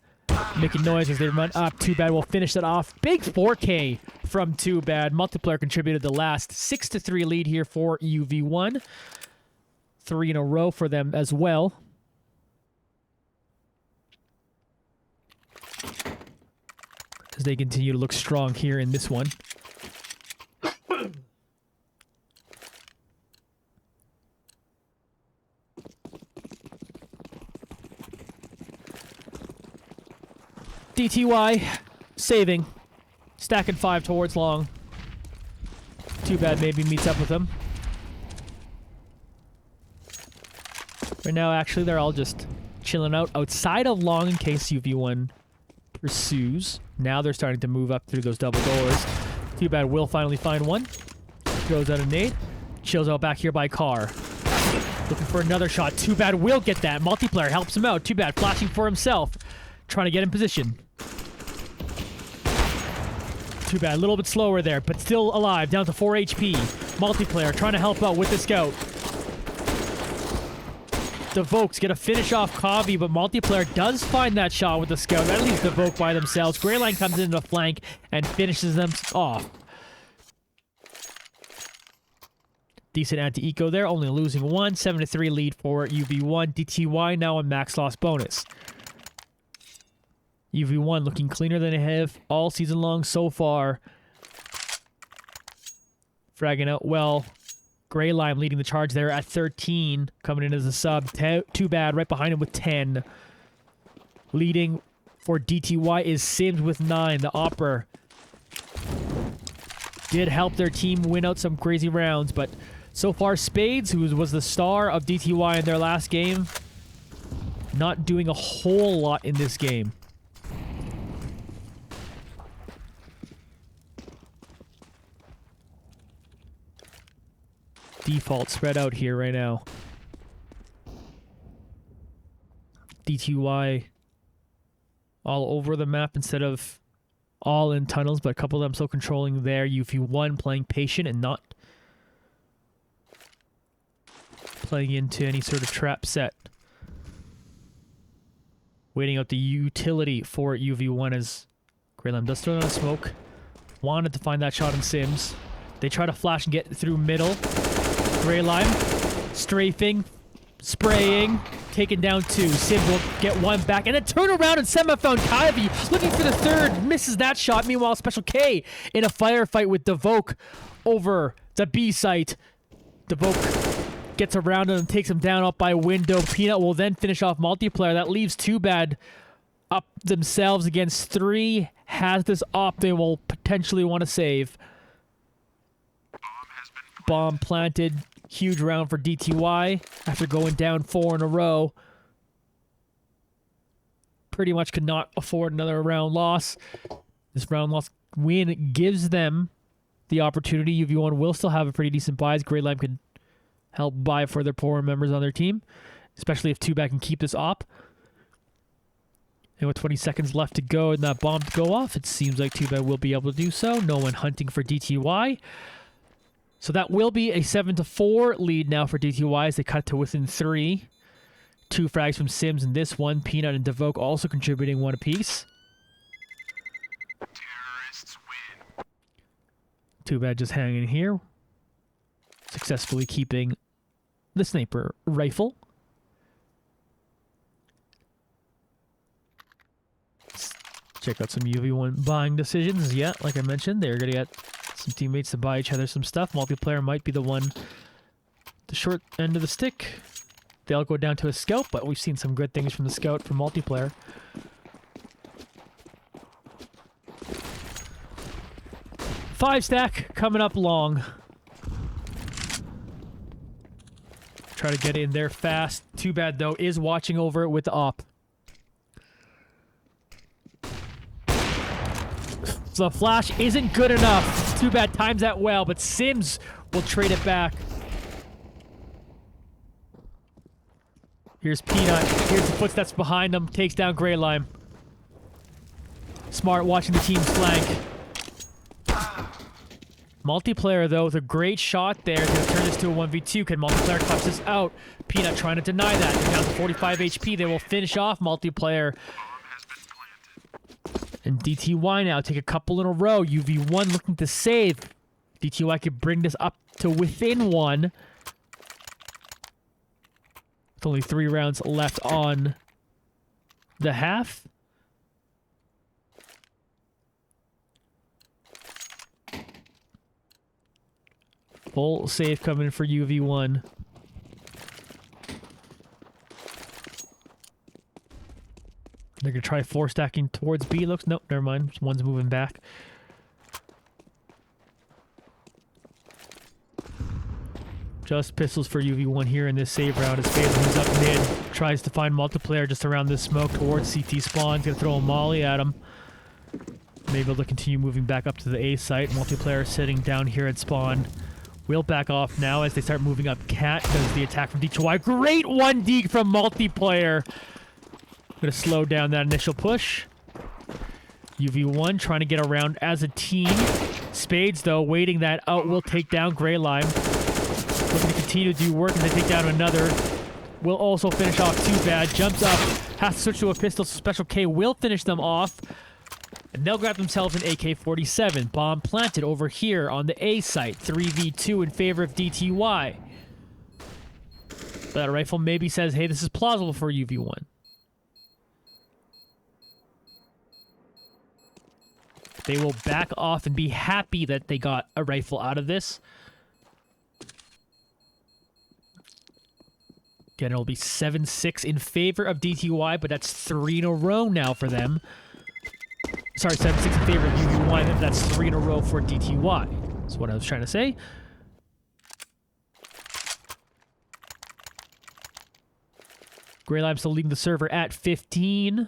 making noise as they run up. Too Bad will finish that off. Big 4K from Too Bad. Multiplayer contributed the last 6-3 lead here for UV1. 3 in a row for them as well. As they continue to look strong here in this one. DTY saving. Stacking 5 towards long. Too Bad maybe meets up with them. Right now, actually, they're all just chilling out outside of long in case UV1 pursues. Now they're starting to move up through those double doors. Too Bad will finally find one. Throws out a nade. Chills out back here by car. Looking for another shot. Too Bad will get that. Multiplayer helps him out. Too Bad flashing for himself. Trying to get in position. Too Bad, a little bit slower there, but still alive, down to 4 HP. Multiplayer trying to help out with the scout. The Vokes get a finish off Kavi, but Multiplayer does find that shot with the scout. That leaves the Voke by themselves. Greyline comes in the flank and finishes them off. Decent anti-eco there, only losing 1. 7-3 lead for UV1. DTY now on max loss bonus. UV1 looking cleaner than they have all season long so far. Fragging out well. Grey Lime leading the charge there at 13. Coming in as a sub. Too bad. Right behind him with 10. Leading for DTY is Sims with 9. The Opera did help their team win out some crazy rounds, but so far Spades, who was the star of DTY in their last game, not doing a whole lot in this game. Default spread out here right now. DTY all over the map instead of all in tunnels, but a couple of them still controlling there. UV1 playing patient and not playing into any sort of trap set. Waiting out the utility for UV1 as Greylime does throw down a smoke. Wanted to find that shot in Sims. They try to flash and get through middle. Greylime strafing, spraying, taken down 2. Sims will get 1 back, and then turn around and Sema found Kyvie looking for the 3rd. Misses that shot. Meanwhile, Special K in a firefight with Devoke over the B site. Devoke gets around him and takes him down up by window. Peanut will then finish off multiplayer. That leaves Too Bad up themselves against 3. Has this op they will potentially want to save. Bomb planted. Huge round for DTY after going down 4 in a row. Pretty much could not afford another round loss. This round loss win gives them the opportunity. UV1 will still have a pretty decent buy, as Grey Lime could help buy for their poorer members on their team, especially if Two Back can keep this op. And with 20 seconds left to go and that bomb to go off, it seems like Two Back will be able to do so. No one hunting for DTY. So that will be a 7-4 lead now for DTY as they cut to within 3. 2 frags from Sims in this one. Peanut and Devoke also contributing 1 apiece. Terrorists win. Too Bad just hanging here. Successfully keeping the sniper rifle. Let's check out some UV1 buying decisions. Yeah, like I mentioned, they're going to get some teammates to buy each other some stuff. Multiplayer might be the one, the short end of the stick. They'll go down to a scout, but we've seen some good things from the scout for multiplayer. Five stack coming up long. Try to get in there fast. Too Bad, though, is watching over it with the op. So the flash isn't good enough. Too Bad times that well, but Sims will trade it back. Here's Peanut. Here's the footsteps behind him. Takes down Grey Lime. Smart watching the team's flank. Multiplayer, though, with a great shot there. Going to turn this to a 1v2. Can Multiplayer clutch this out? Peanut trying to deny that. They're down to 45 HP. They will finish off Multiplayer. And DTY now take a couple in a row. UV1 looking to save. DTY could bring this up to within 1. With only 3 rounds left on the half. Full save coming for UV1. They're going to try 4 stacking towards B. Looks, nope, never mind. One's moving back. Just pistols for UV1 here in this save round as Phase moves up mid. Tries to find Multiplayer just around this smoke towards CT spawn. Going to throw a molly at him. Maybe they'll continue moving back up to the A site. Multiplayer sitting down here at spawn. Will back off now as they start moving up. Cat does the attack from DTY. Great 1D from Multiplayer. Going to slow down that initial push. UV1 trying to get around as a team. Spades, though, waiting that out. Will take down Grey Lime. Looking to continue to do work and then take down another. Will also finish off Too Bad. Jumps up. Has to switch to a pistol. So Special K will finish them off. And they'll grab themselves an AK-47. Bomb planted over here on the A site. 3v2 in favor of DTY. That rifle maybe says, hey, this is plausible for UV1. They will back off and be happy that they got a rifle out of this. Again, it'll be 7-6 in favor of DTY, but that's 3 in a row now for them. Sorry, 7-6 in favor of UV1, and that's 3 in a row for DTY. That's what I was trying to say. Grey Lime still leading the server at 15.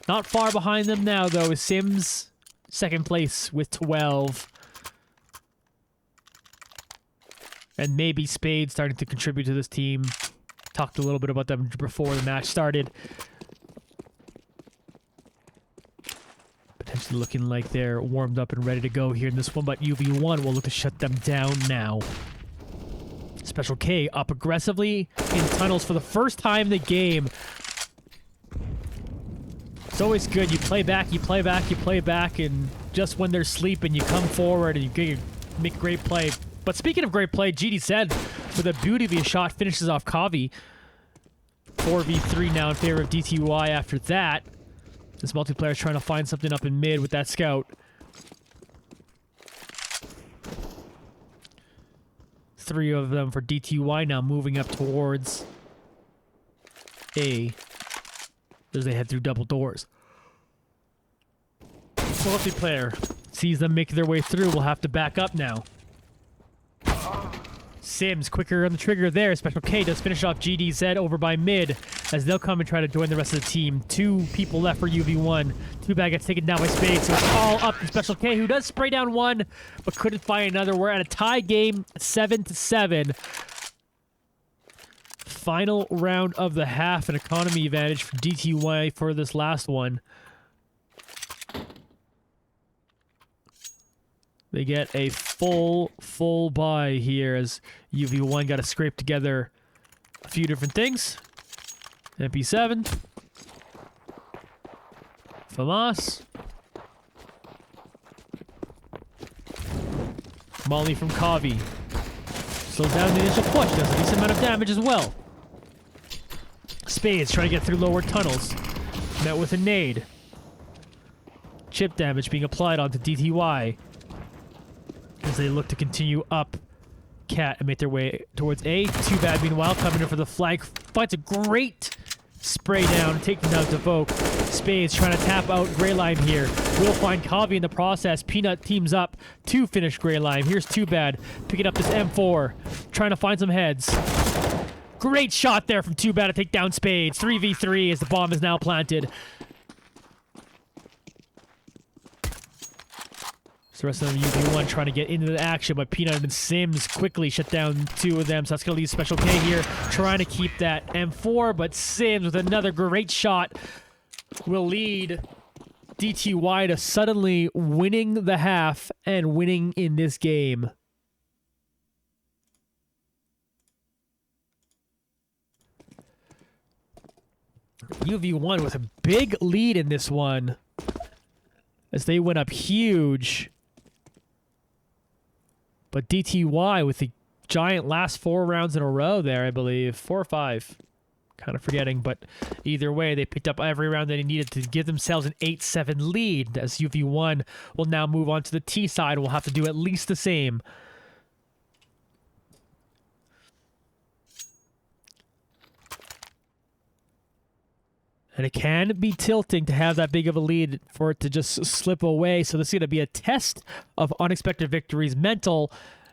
Not far behind them now, though, is Sims, second place with 12. And maybe Spade starting to contribute to this team. Talked a little bit about them before the match started. Potentially looking like they're warmed up and ready to go here in this one, but UV1 will look to shut them down now. Special K up aggressively in tunnels for the first time in the game. It's always good. You play back, you play back, you play back, and just when they're sleeping, you come forward and you make great play. But speaking of great play, GD said with a beauty of a shot finishes off Kavi. 4v3 now in favor of DTY after that. This multiplayer is trying to find something up in mid with that scout. 3 of them for DTY now moving up towards A as they head through double doors. Multiplayer sees them make their way through. We'll have to back up now. Sims quicker on the trigger there. Special K does finish off GDZ over by mid as they'll come and try to join the rest of the team. 2 people left for UV1. 2-bad gets taken down by Spade, so it's all up to Special K, who does spray down 1 but couldn't find another. We're at a tie game, 7-7. Final round of the half, an economy advantage for DTY for this last one. They get a full buy here as UV1 got to scrape together a few different things. MP7. FAMAS. Molly from Kavi. Slows down the initial push. Does a decent amount of damage as well. Spades trying to get through lower tunnels. Met with a nade. Chip damage being applied onto DTY as they look to continue up Cat and make their way towards A. 2-bad meanwhile coming in for the flag. Finds a great spray down, taking down Devoke. Spades trying to tap out Grey Lime here. We'll find Kavi in the process. Peanut teams up to finish Grey Lime. Here's 2-bad picking up this M4, trying to find some heads. Great shot there from 2-bad to take down Spades. 3v3 as the bomb is now planted. So the rest of them UV1 trying to get into the action, but Peanut and Sims quickly shut down 2 of them. So that's going to leave Special K here, trying to keep that M4, but Sims with another great shot will lead DTY to suddenly winning the half and winning in this game. UV1 with a big lead in this one as they went up huge. But DTY with the giant last 4 rounds in a row there, I believe. 4 or 5. Kind of forgetting, but either way, they picked up every round that they needed to give themselves an 8-7 lead, as UV1 will now move on to the T side. We'll have to do at least the same. And it can be tilting to have that big of a lead for it to just slip away. So this is going to be a test of Unexpected Victory's mental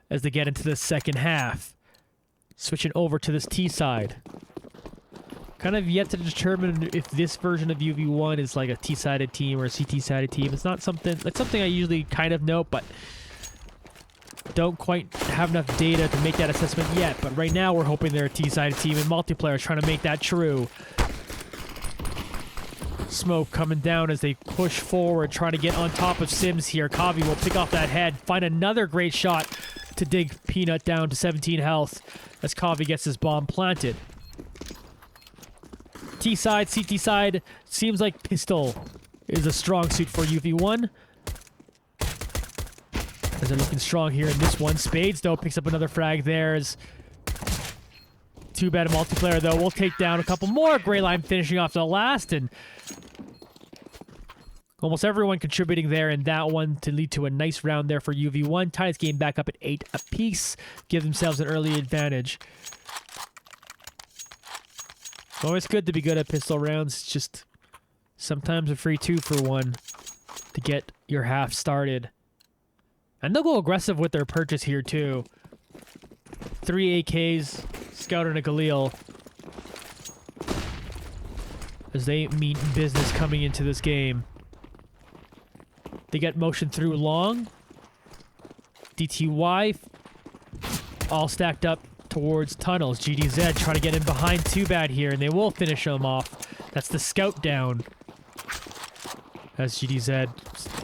as they get into the second half. Switching over to this T side. Kind of yet to determine if this version of UV1 is like a T-sided team or a CT-sided team. It's not something... It's something I usually kind of note, but don't quite have enough data to make that assessment yet. But right now, we're hoping they're a T-sided team, and multiplayer is trying to make that true. Smoke coming down as they push forward, trying to get on top of Sims here. Kavi will pick off that head, find another great shot to dig Peanut down to 17 health as Kavi gets his bomb planted. T side, CT side, seems like pistol is a strong suit for UV1. As they're looking strong here in this one. Spades, though, picks up another frag there. As 2-bad multiplayer, though, we'll take down a couple more. Grey Lime finishing off the last, and Almost everyone contributing there in that one to lead to a nice round there for UV1. Tie this game back up at 8 apiece. Give themselves an early advantage. Always good to be good at pistol rounds. It's just sometimes a free 2 for 1 to get your half started. And they'll go aggressive with their purchase here too. 3 AKs, Scout and a Galil. As they meet business coming into this game. They get motion through long. DTY all stacked up towards tunnels. GDZ trying to get in behind Too Bad here, and they will finish him off. That's the Scout down. As GDZ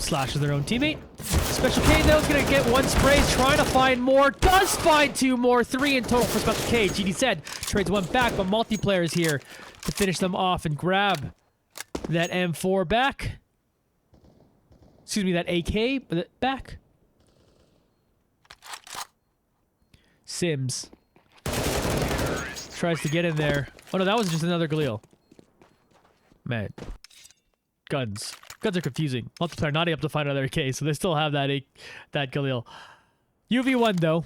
slashes their own teammate. Special K though is going to get 1 spray, trying to find more. Does find 2 more. 3 in total for Special K. GDZ trades 1 back, but multiplayer is here to finish them off and grab that M4 back. Excuse me, that AK back. Sims tries to get in there. Oh no, that was just another Galil. Man. Guns. Guns are confusing. Multiplayer not able to find another AK, so they still have that Galil. UV1 though.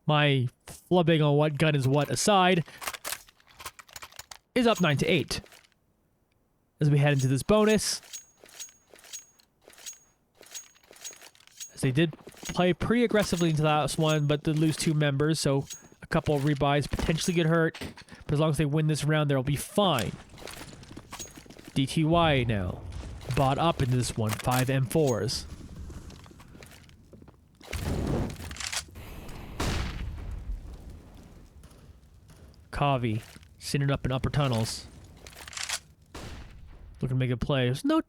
My flubbing on what gun is what aside. Is up 9-8. As we head into this bonus. As they did play pretty aggressively into the last one, but did lose 2 members, so a couple of rebuys potentially get hurt. But as long as they win this round, they'll be fine. DTY now. Bought up into this one. 5 M4s. Kavi. Sitting up in upper tunnels. Looking to make a play. There's no...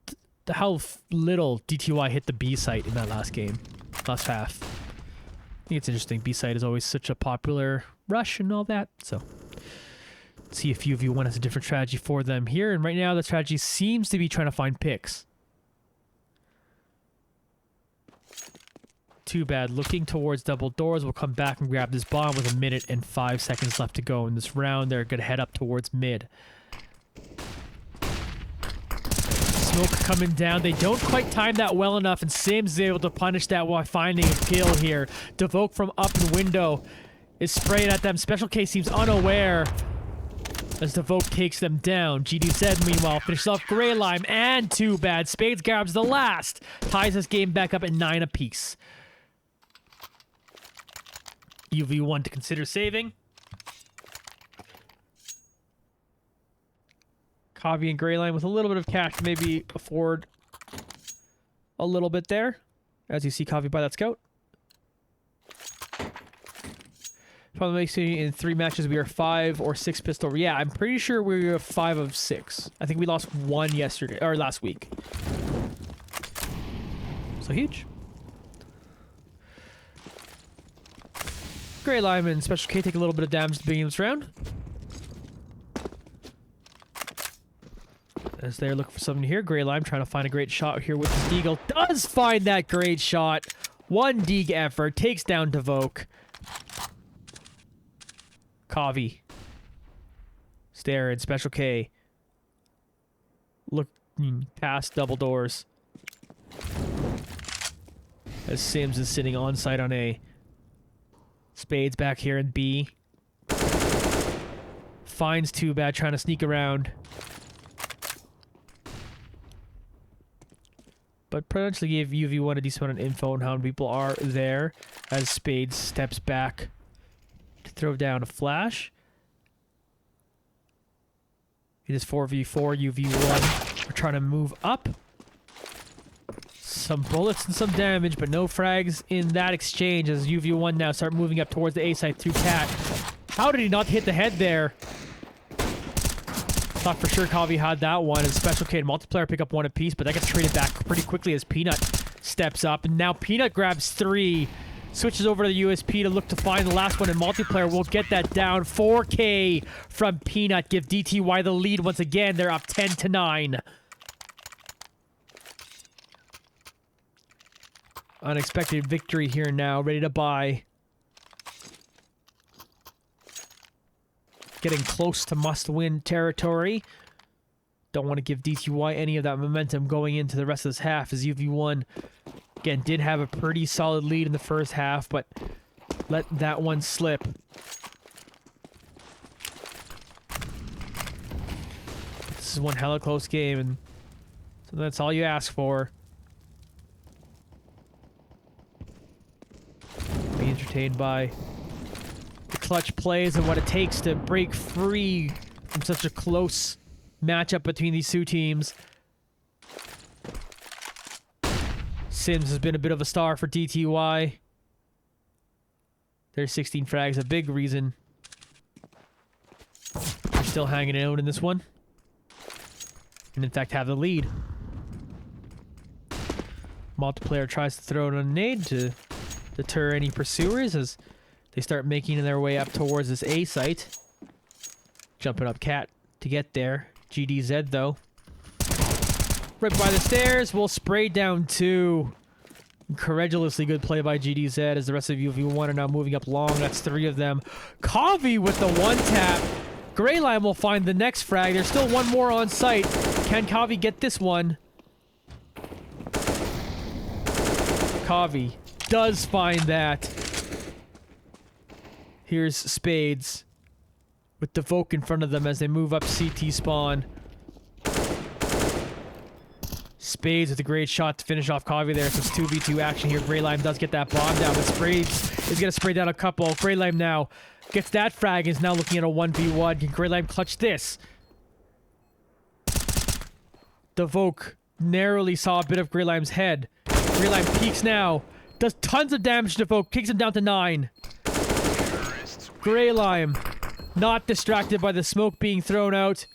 how little DTY hit the B site in that last game. Last half. I think it's interesting. B site is always such a popular rush and all that. So, let's see if UV1 has a different strategy for them here. And right now, the strategy seems to be trying to find picks. Too Bad. Looking towards double doors. We'll come back and grab this bomb with 1 minute and 5 seconds left to go in this round. They're going to head up towards mid. Smoke coming down. They don't quite time that well enough, and Sims is able to punish that while finding a kill here. Devoke from up in window is sprayed at them. Special K seems unaware as Devoke takes them down. GDZ, meanwhile, finishes off Grey Lime and Too Bad. Spades grabs the last. Ties this game back up at 9 apiece. UV1 to consider saving. Kavi and Greyline with a little bit of cash to maybe afford a little bit there. As you see Kavi buy that Scout. Probably makes it in 3 matches we are 5 or 6 pistol. Yeah, I'm pretty sure we were 5 of 6. I think we lost 1 yesterday, or last week. So huge. Grey Lime and Special K take a little bit of damage to the beginning of this round. As they're looking for something here, Grey Lime trying to find a great shot here with his Deagle. Does find that great shot. 1 Deag effort. Takes down Devoke. Kavi. Stare and Special K. Looking past double doors. As Sims is sitting on site on A. Spades back here in B. Finds Too Bad trying to sneak around. But potentially gave UV1 a decent amount of info on how many people are there. As Spades steps back to throw down a flash. It is 4v4. UV1 are trying to move up. Some bullets and some damage, but no frags in that exchange as UV1 now start moving up towards the A side through Cat. How did he not hit the head there? Thought for sure Kavi had that one, and Special K and Multiplayer pick up 1 apiece, but that gets traded back pretty quickly as Peanut steps up. And now Peanut grabs 3, switches over to the USP to look to find the last one, and Multiplayer will get that down. 4K from Peanut, give DTY the lead once again. They're up 10-9. Unexpected victory here now, ready to buy. Getting close to must-win territory. Don't want to give DTY any of that momentum going into the rest of this half, as UV1, again, did have a pretty solid lead in the first half, but let that one slip. This is one hella close game, and so that's all you ask for. Be entertained by the clutch plays and what it takes to break free from such a close matchup between these two teams. Sims has been a bit of a star for DTY. There's 16 frags, a big reason they're still hanging out in this one. And in fact have the lead. Multiplayer tries to throw in a nade to deter any pursuers as they start making their way up towards this A site. Jumping up Cat to get there. GDZ though. Right by the stairs, we'll spray down 2. Incredulously good play by GDZ as the rest of UV1 are now moving up long. That's 3 of them. Kavi with the 1-tap. Greyline will find the next frag. There's still one more on site. Can Kavi get this one? Kavi does find that. Here's Spades with the Voke in front of them as they move up CT spawn. Spades with a great shot to finish off Kavi there. So it's 2v2 action here. Greylime does get that bomb down, but Spades is going to spray down a couple. Greylime now gets that frag, is now looking at a 1v1. Can Greylime clutch this? The Voke narrowly saw a bit of Greylime's head. Greylime peeks now. Does tons of damage to Voke. Kicks him down to 9. Greylime not distracted by the smoke being thrown out.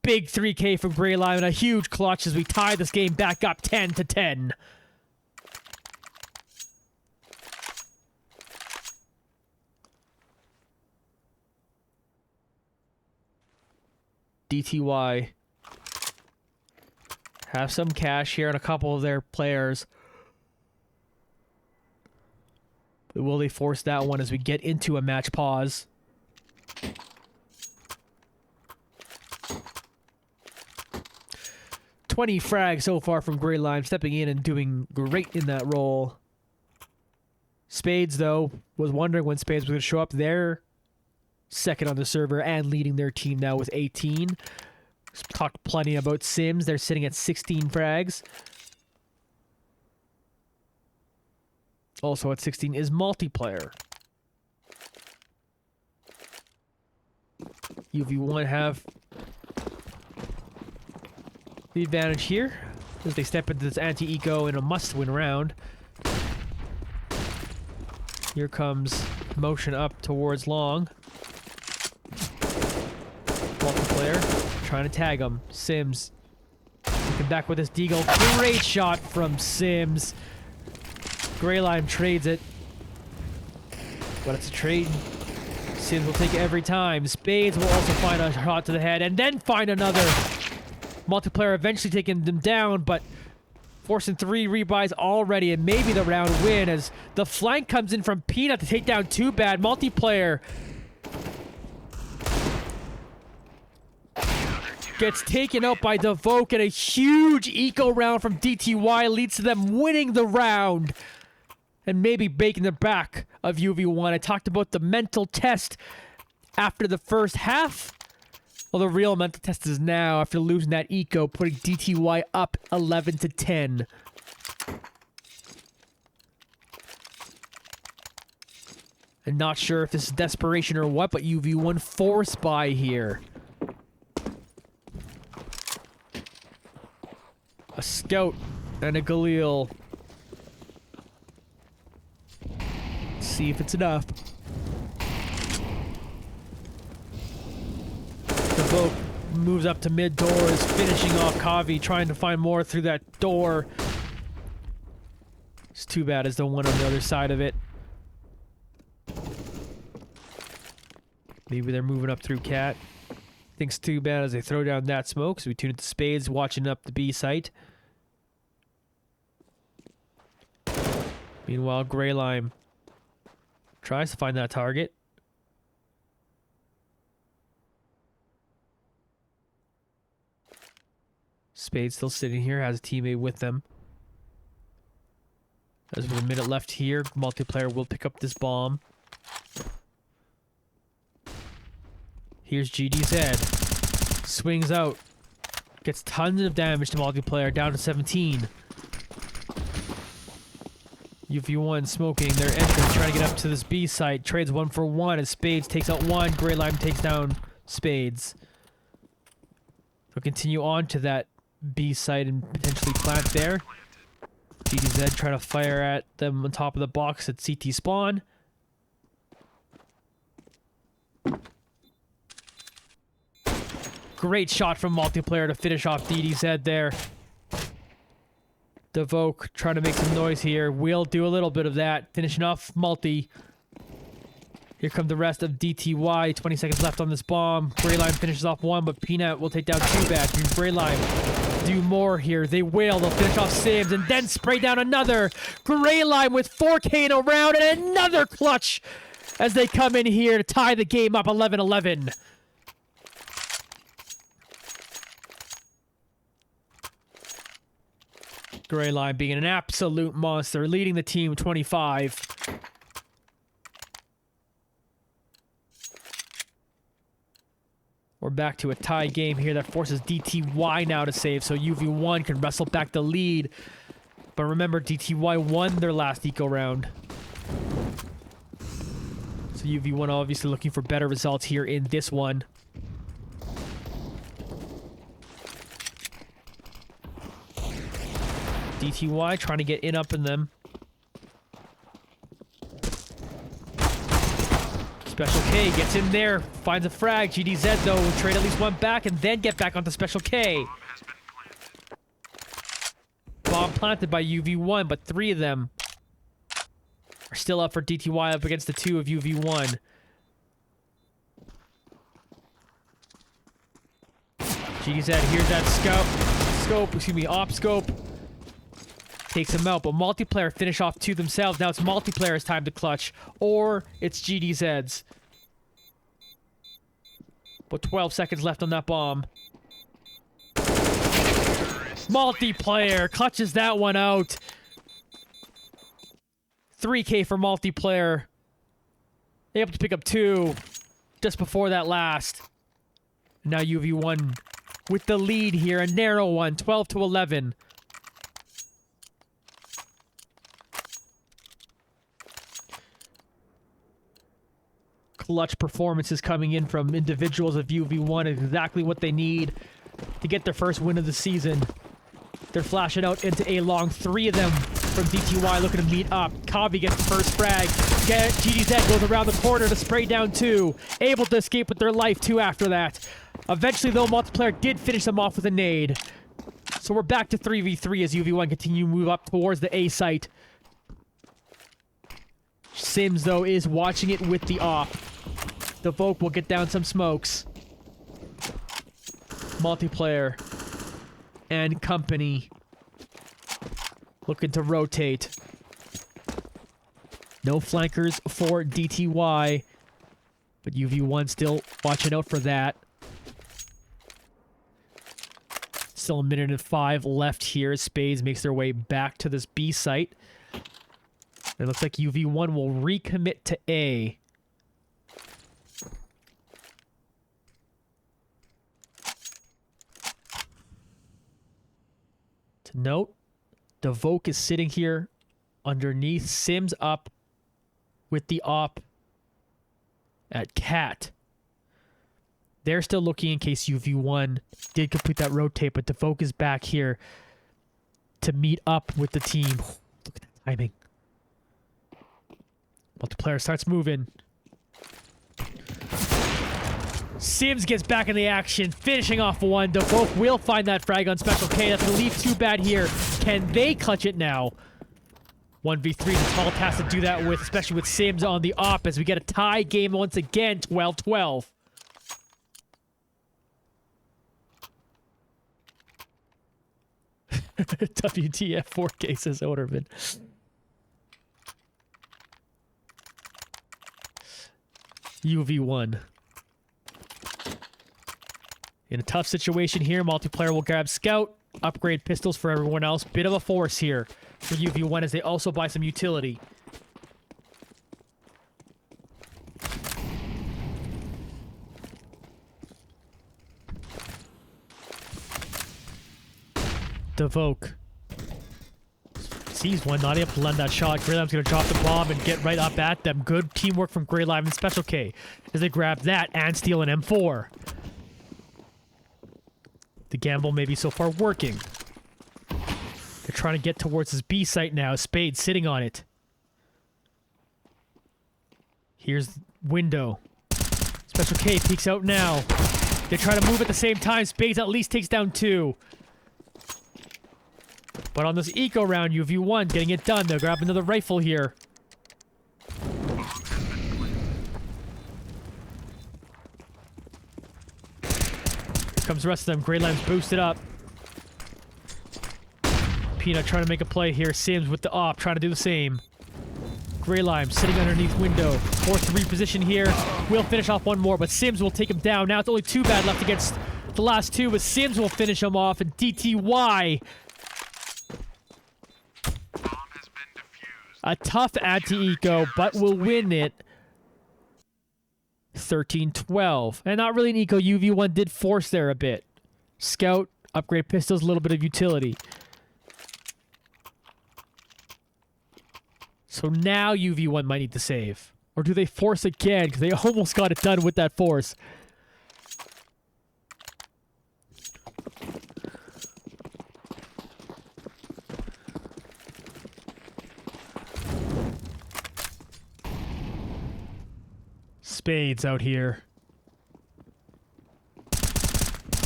Big 3K from Greyline and a huge clutch as we tie this game back up 10-10. DTY have some cash here on a couple of their players. But will they force that one as we get into a match pause? $20 frags so far from Greyline, stepping in and doing great in that role. Spades, though, was wondering when Spades was going to show up. They're second on the server and leading their team now with 18. Talked plenty about Sims. They're sitting at 16 frags. Also at 16 is multiplayer. UV1 have the advantage here as they step into this anti-eco in a must-win round. Here comes motion up towards long. Multiplayer trying to tag him. Sims looking back with this deagle. Great shot from Sims. Greyline trades it, but it's a trade Sims will take it every time. Spades will also find a shot to the head and then find another. Multiplayer eventually taking them down, but forcing 3 rebuys already and maybe the round win as the flank comes in from Peanut to take down Too Bad. Multiplayer gets taken out by Devoke, and a huge eco round from DTY leads to them winning the round and maybe breaking the back of UV1. I talked about the mental test after the first half. Well, the real mental test is now after losing that eco, putting DTY up 11-10. And not sure if this is desperation or what, but UV1 force buy here. A scout and a Galil. See if it's enough. Devoke moves up to mid doors, finishing off Kavi, trying to find more through that door. It's Too Bad as the one on the other side of it. Maybe they're moving up through Cat. Thinks Too Bad as they throw down that smoke, so we tune into Spades, watching up the B site. Meanwhile, Greylime tries to find that target. Spade still sitting here, has a teammate with them. There's a minute left here. Multiplayer will pick up this bomb. Here's GDZ. Swings out. Gets tons of damage to multiplayer, down to 17. UV1 smoking their entrance, trying to get up to this B site. Trades 1 for 1 as Spades takes out 1. Grey Lime takes down Spades. They'll continue on to that B site and potentially plant there. GDZ trying to fire at them on top of the box at CT spawn. Great shot from multiplayer to finish off DDZ there. Devoke trying to make some noise here. Will do a little bit of that. Finishing off multi. Here come the rest of DTY. 20 seconds left on this bomb. Grey Lime finishes off 1, but Peanut will take down 2 back. Grey Lime do more here. They will. They'll finish off Sims and then spray down another. Grey Lime with 4K in a round and another clutch as they come in here to tie the game up 11-11. Grey Lime being an absolute monster, leading the team 25. We're back to a tie game here that forces DTY now to save, so UV1 can wrestle back the lead. But remember, DTY won their last eco round. So UV1 obviously looking for better results here in this one. DTY trying to get in up in them. Special K gets in there, finds a frag. GDZ though will trade at least 1 back and then get back onto Special K. Bomb planted by UV1, but 3 of them are still up for DTY up against the 2 of UV1. GDZ here's that op scope. Takes him out, but multiplayer finish off 2 themselves. Now it's multiplayer's time to clutch, or it's GDZ's. But 12 seconds left on that bomb. Multiplayer clutches that one out. 3K for multiplayer. Able to pick up 2 just before that last. Now UV1 with the lead here, a narrow one, 12-11. Clutch performances coming in from individuals of UV1, exactly what they need to get their first win of the season. They're flashing out into a long. 3 of them from DTY looking to meet up. Kavi gets the first frag. GDZ goes around the corner to spray down 2. Able to escape with their life 2 after that. Eventually, though, multiplayer did finish them off with a nade. So we're back to 3v3 as UV1 continue to move up towards the A site. Sims, though, is watching it with the op. The Vogue will get down some smokes. Multiplayer and company looking to rotate. No flankers for DTY, but UV1 still watching out for that. Still a minute and 5 left here as Spades makes their way back to this B site. It looks like UV1 will recommit to A. To note, Devoke is sitting here underneath. Sims up with the op at Cat. They're still looking in case UV1 did complete that rotate, but Devoke is back here to meet up with the team. Look at that timing. Multiplayer starts moving. Sims gets back in the action, finishing off 1. Devoke will find that frag on Special K. That's going to leave 2 bad here. Can they clutch it now? 1v3, the Tall has to do that with, especially with Sims on the op, as we get a tie game once again, 12-12. WTF 4K, says Oderman. UV1. In a tough situation here, multiplayer will grab Scout. upgrade pistols for everyone else. Bit of a force here for UV1 as they also buy some utility. Devoke sees one, not able to land that shot. Greylime's going to drop the bomb and get right up at them. Good teamwork from Greylime and Special K as they grab that and steal an M4. The gamble maybe so far working. They're trying to get towards this B site now. Spade sitting on it. Here's window. Special K peeks out now. They try to move at the same time. Spades at least takes down 2. But on this eco round, UV1 getting it done. They'll grab another rifle here. Here comes the rest of them. Greylime's boosted up. Peanut trying to make a play here. Sims with the op trying to do the same. Greylime sitting underneath window. Forced to reposition here. Will finish off one more, but Sims will take him down. Now it's only 2 bad left against the last 2, but Sims will finish him off. And DTY... a tough anti-eco, but will win it 13-12. And not really an eco. UV1 did force there a bit. Scout, upgrade pistols, a little bit of utility. So now UV1 might need to save. Or do they force again? Because they almost got it done with that force. Spades out here.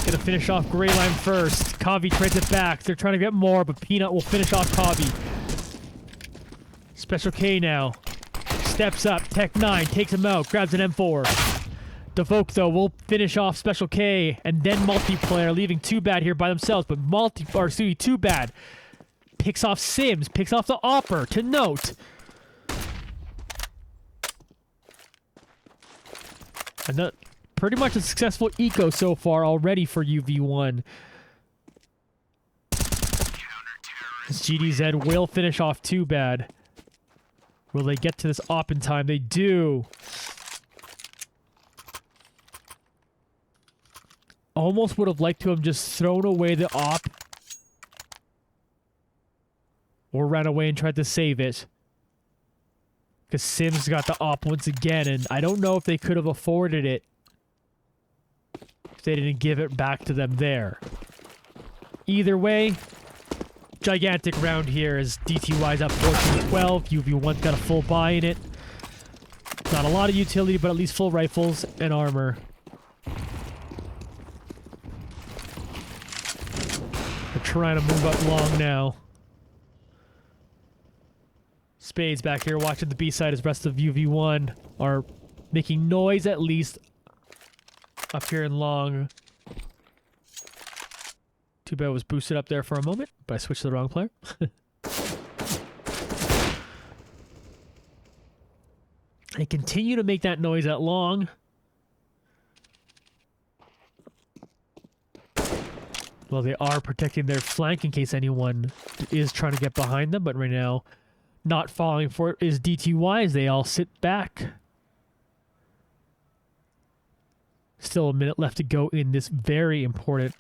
Gonna finish off Greylime first. Kavi trades it back. They're trying to get more, but Peanut will finish off Kavi. Special K now. Steps up. Tech 9 takes him out. Grabs an M4. Devoke, though, will finish off Special K and then multiplayer, leaving 2 bad here by themselves. But 2 bad. Picks off Sims. Picks off the Opper. To note. And pretty much a successful eco so far already for UV1. This GDZ will finish off 2 bad. Will they get to this op in time? They do. Almost would have liked to have just thrown away the op. Or ran away and tried to save it. Because Sims got the op once again, and I don't know if they could have afforded it if they didn't give it back to them there. Either way, gigantic round here as DTY's up 14-12. UV1's got a full buy in it. Not a lot of utility, but at least full rifles and armor. They're trying to move up long now. Spades back here watching the B side as rest of UV1 are making noise at least up here in long. Too bad it was boosted up there for a moment, but I switched to the wrong player. They continue to make that noise at long. Well, they are protecting their flank in case anyone is trying to get behind them, but right now, not falling for it is DTY as they all sit back. Still a minute left to go in this very important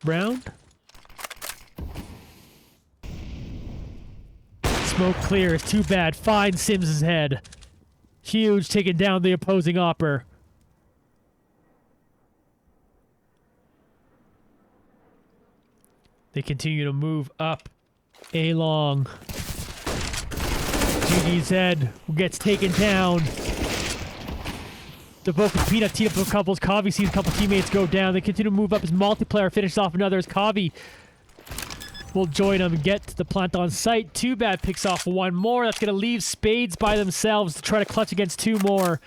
round. Smoke clear. It's too bad. Finds Sims' head. Huge, taking down the opposing opper. They continue to move up A long. GDZ gets taken down. Devoke and Peanut team up with couples. Kavi sees a couple teammates go down. They continue to move up as multiplayer finishes off another as Kavi will join them and get to the plant on site. Too bad picks off one more. That's going to leave Spades by themselves to try to clutch against 2 more.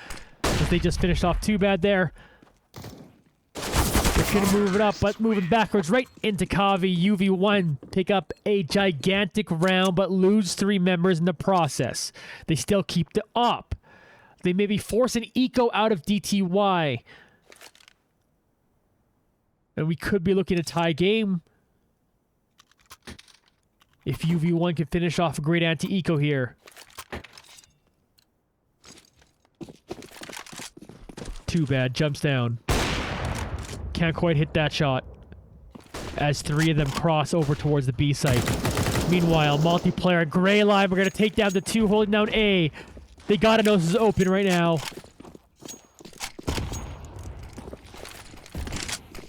As they just finished off Too Bad there. They're going to move it up, but moving backwards right into Kavi. UV1 take up a gigantic round, but lose 3 members in the process. They still keep the op. They maybe force an eco out of DTY. And we could be looking at a tie game. If UV1 can finish off a great anti-eco here. Too bad. Jumps down. Can't quite hit that shot. As 3 of them cross over towards the B site. Meanwhile, multiplayer, Grey Line, we're going to take down the 2 holding down A. They gotta know this is open right now.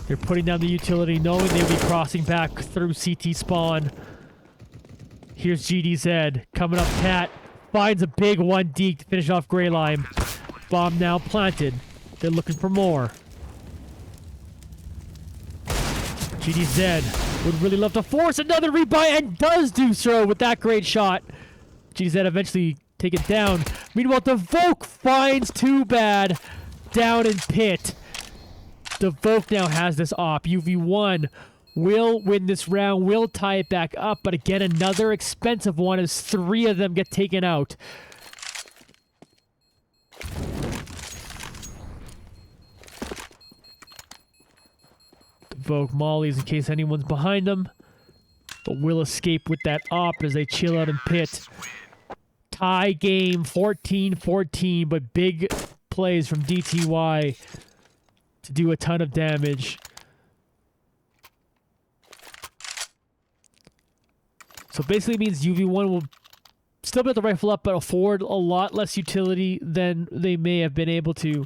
They're putting down the utility, knowing they'll be crossing back through CT spawn. Here's GDZ. Coming up, Cat. Finds a big 1 deke to finish off Grey Line. Bomb now planted. They're looking for more. GDZ would really love to force another rebuy and does do so with that great shot. GDZ eventually take it down. Meanwhile, Devoke finds Too Bad down in pit. Devoke now has this op. UV1 will win this round, will tie it back up, but again, another expensive one as 3 of them get taken out. Devoke mollies in case anyone's behind them, but will escape with that op as they chill out in pit. Tie game, 14-14, but big plays from DTY to do a ton of damage. So basically means UV1 will still be able to rifle up, but afford a lot less utility than they may have been able to.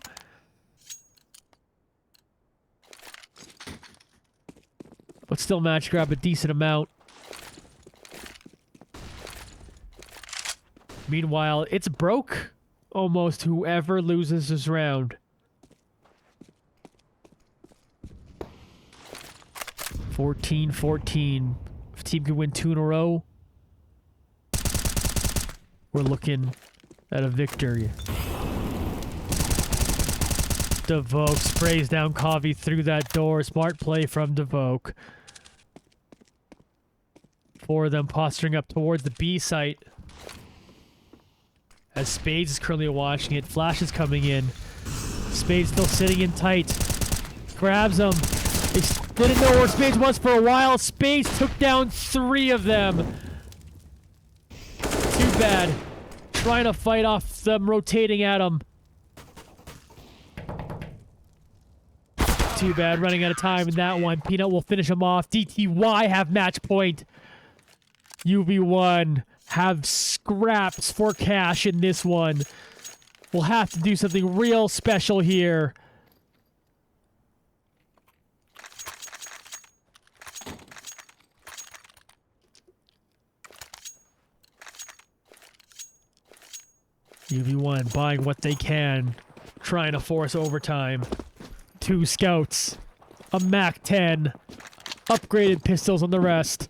But still match grab a decent amount. Meanwhile, it's broke almost whoever loses this round. 14-14. If team can win 2 in a row, we're looking at a victory. Devoke sprays down Kavi through that door. Smart play from Devoke. 4 of them posturing up towards the B site. As Spades is currently watching it. Flash is coming in. Spades still sitting in tight. Grabs him. They didn't know where Spades was for a while. Spades took down 3 of them. Too bad. Trying to fight off them rotating at him. Too bad. Running out of time in that one. Peanut will finish him off. DTY have match point. UV1 have scraps for cash in this one. We'll have to do something real special here. UV1 buying what they can, trying to force overtime. 2 scouts, a MAC-10, upgraded pistols on the rest.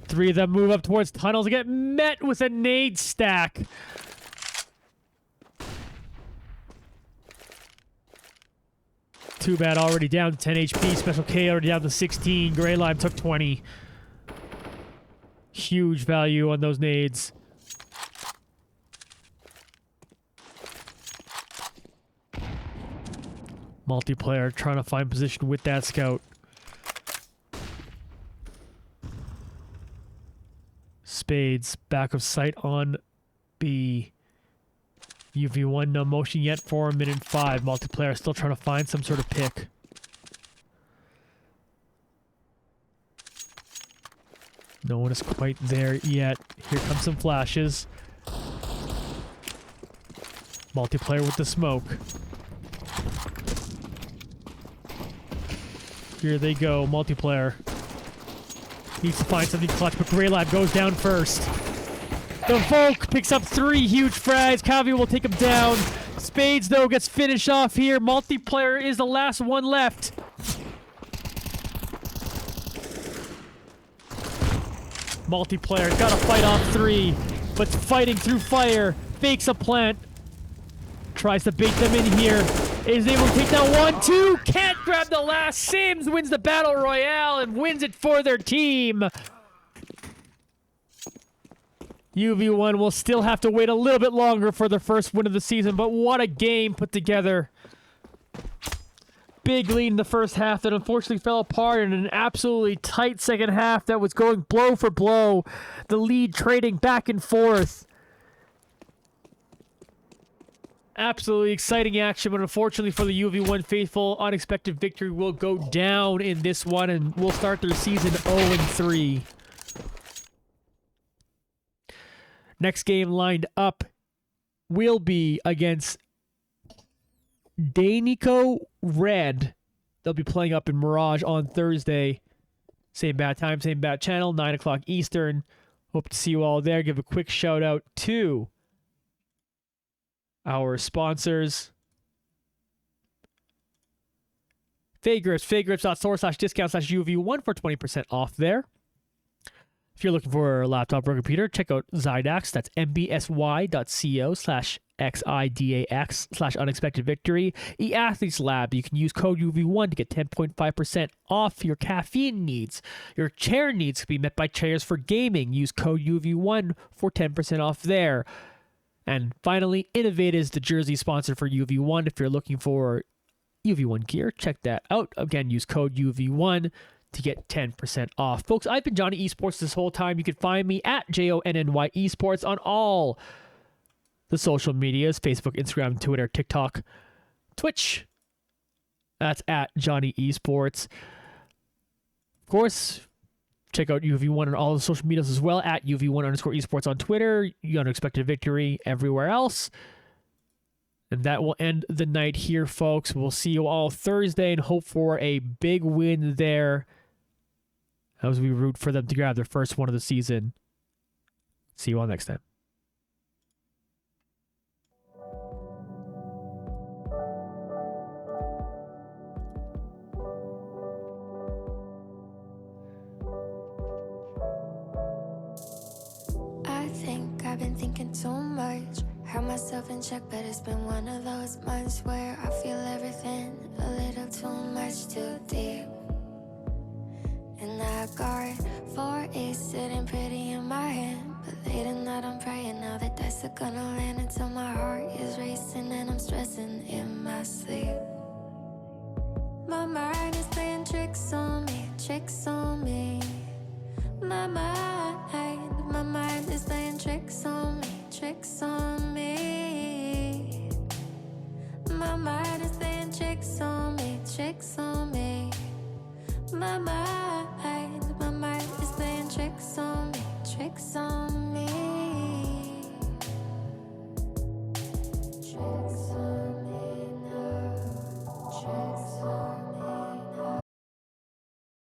3 of them move up towards tunnels and get met with a nade stack. Too bad, already down to 10 HP. Special K already down to 16. Grey Lime took 20. Huge value on those nades. Multiplayer trying to find position with that scout. Spades, back of sight on B. UV1, no motion yet for 1:05. Multiplayer still trying to find some sort of pick. No one is quite there yet. Here come some flashes. Multiplayer with the smoke. Here they go, multiplayer. Needs to find something clutch, but Grey Lab goes down first. The Volk picks up 3 huge frags. Kavi will take him down. Spades, though, gets finished off here. Multiplayer is the last one left. Multiplayer gotta fight off 3, but fighting through fire. Fakes a plant. Tries to bait them in here. Is able to take down 1, 2. Can't grab the last. Sims wins the Battle Royale and wins it for their team. UV1 will still have to wait a little bit longer for their first win of the season, but what a game put together. big lead in the first half that unfortunately fell apart in an absolutely tight second half that was going blow for blow. The lead trading back and forth. Absolutely exciting action, but unfortunately for the UV1 faithful, unexpected victory will go down in this one, and we'll start their season 0-3. Next game lined up will be against Danico Red. They'll be playing up in Mirage on Thursday. Same bad time, same bad channel, 9 o'clock Eastern. Hope to see you all there. Give a quick shout out to our sponsors. Faygrips, faygrips.store/discount/UV1 for 20% off there. If you're looking for a laptop or computer, check out Zydax. That's mbsy.co/xidax/unexpectedvictory. eAthletes Lab. You can use code UV1 to get 10.5% off your caffeine needs. Your chair needs can be met by Chairs for Gaming. Use code UV1 for 10% off there. And finally, Innovate is the jersey sponsor for UV1. If you're looking for UV1 gear, check that out. Again, use code UV1 to get 10% off. Folks, I've been Johnny Esports this whole time. You can find me at JONNY Esports on all the social medias, Facebook, Instagram, Twitter, TikTok, Twitch. That's at Johnny Esports. Of course, check out UV1 on all the social medias as well, at UV1_esports on Twitter, Unexpected Victory everywhere else. And that will end the night here, folks. We'll see you all Thursday and hope for a big win there as we root for them to grab their first one of the season. See you all next time. I think I've been thinking too much. Held myself in check, but it's been one of those months where I feel everything a little too much, too deep. And I got 4 aces sitting pretty in my hand, but late at night I'm praying now the dice are gonna land until my heart is racing and I'm stressing in my sleep. My mind is playing tricks on me, tricks on me. My mind is playing tricks on me, tricks on me. My mind is playing tricks on me, tricks on me.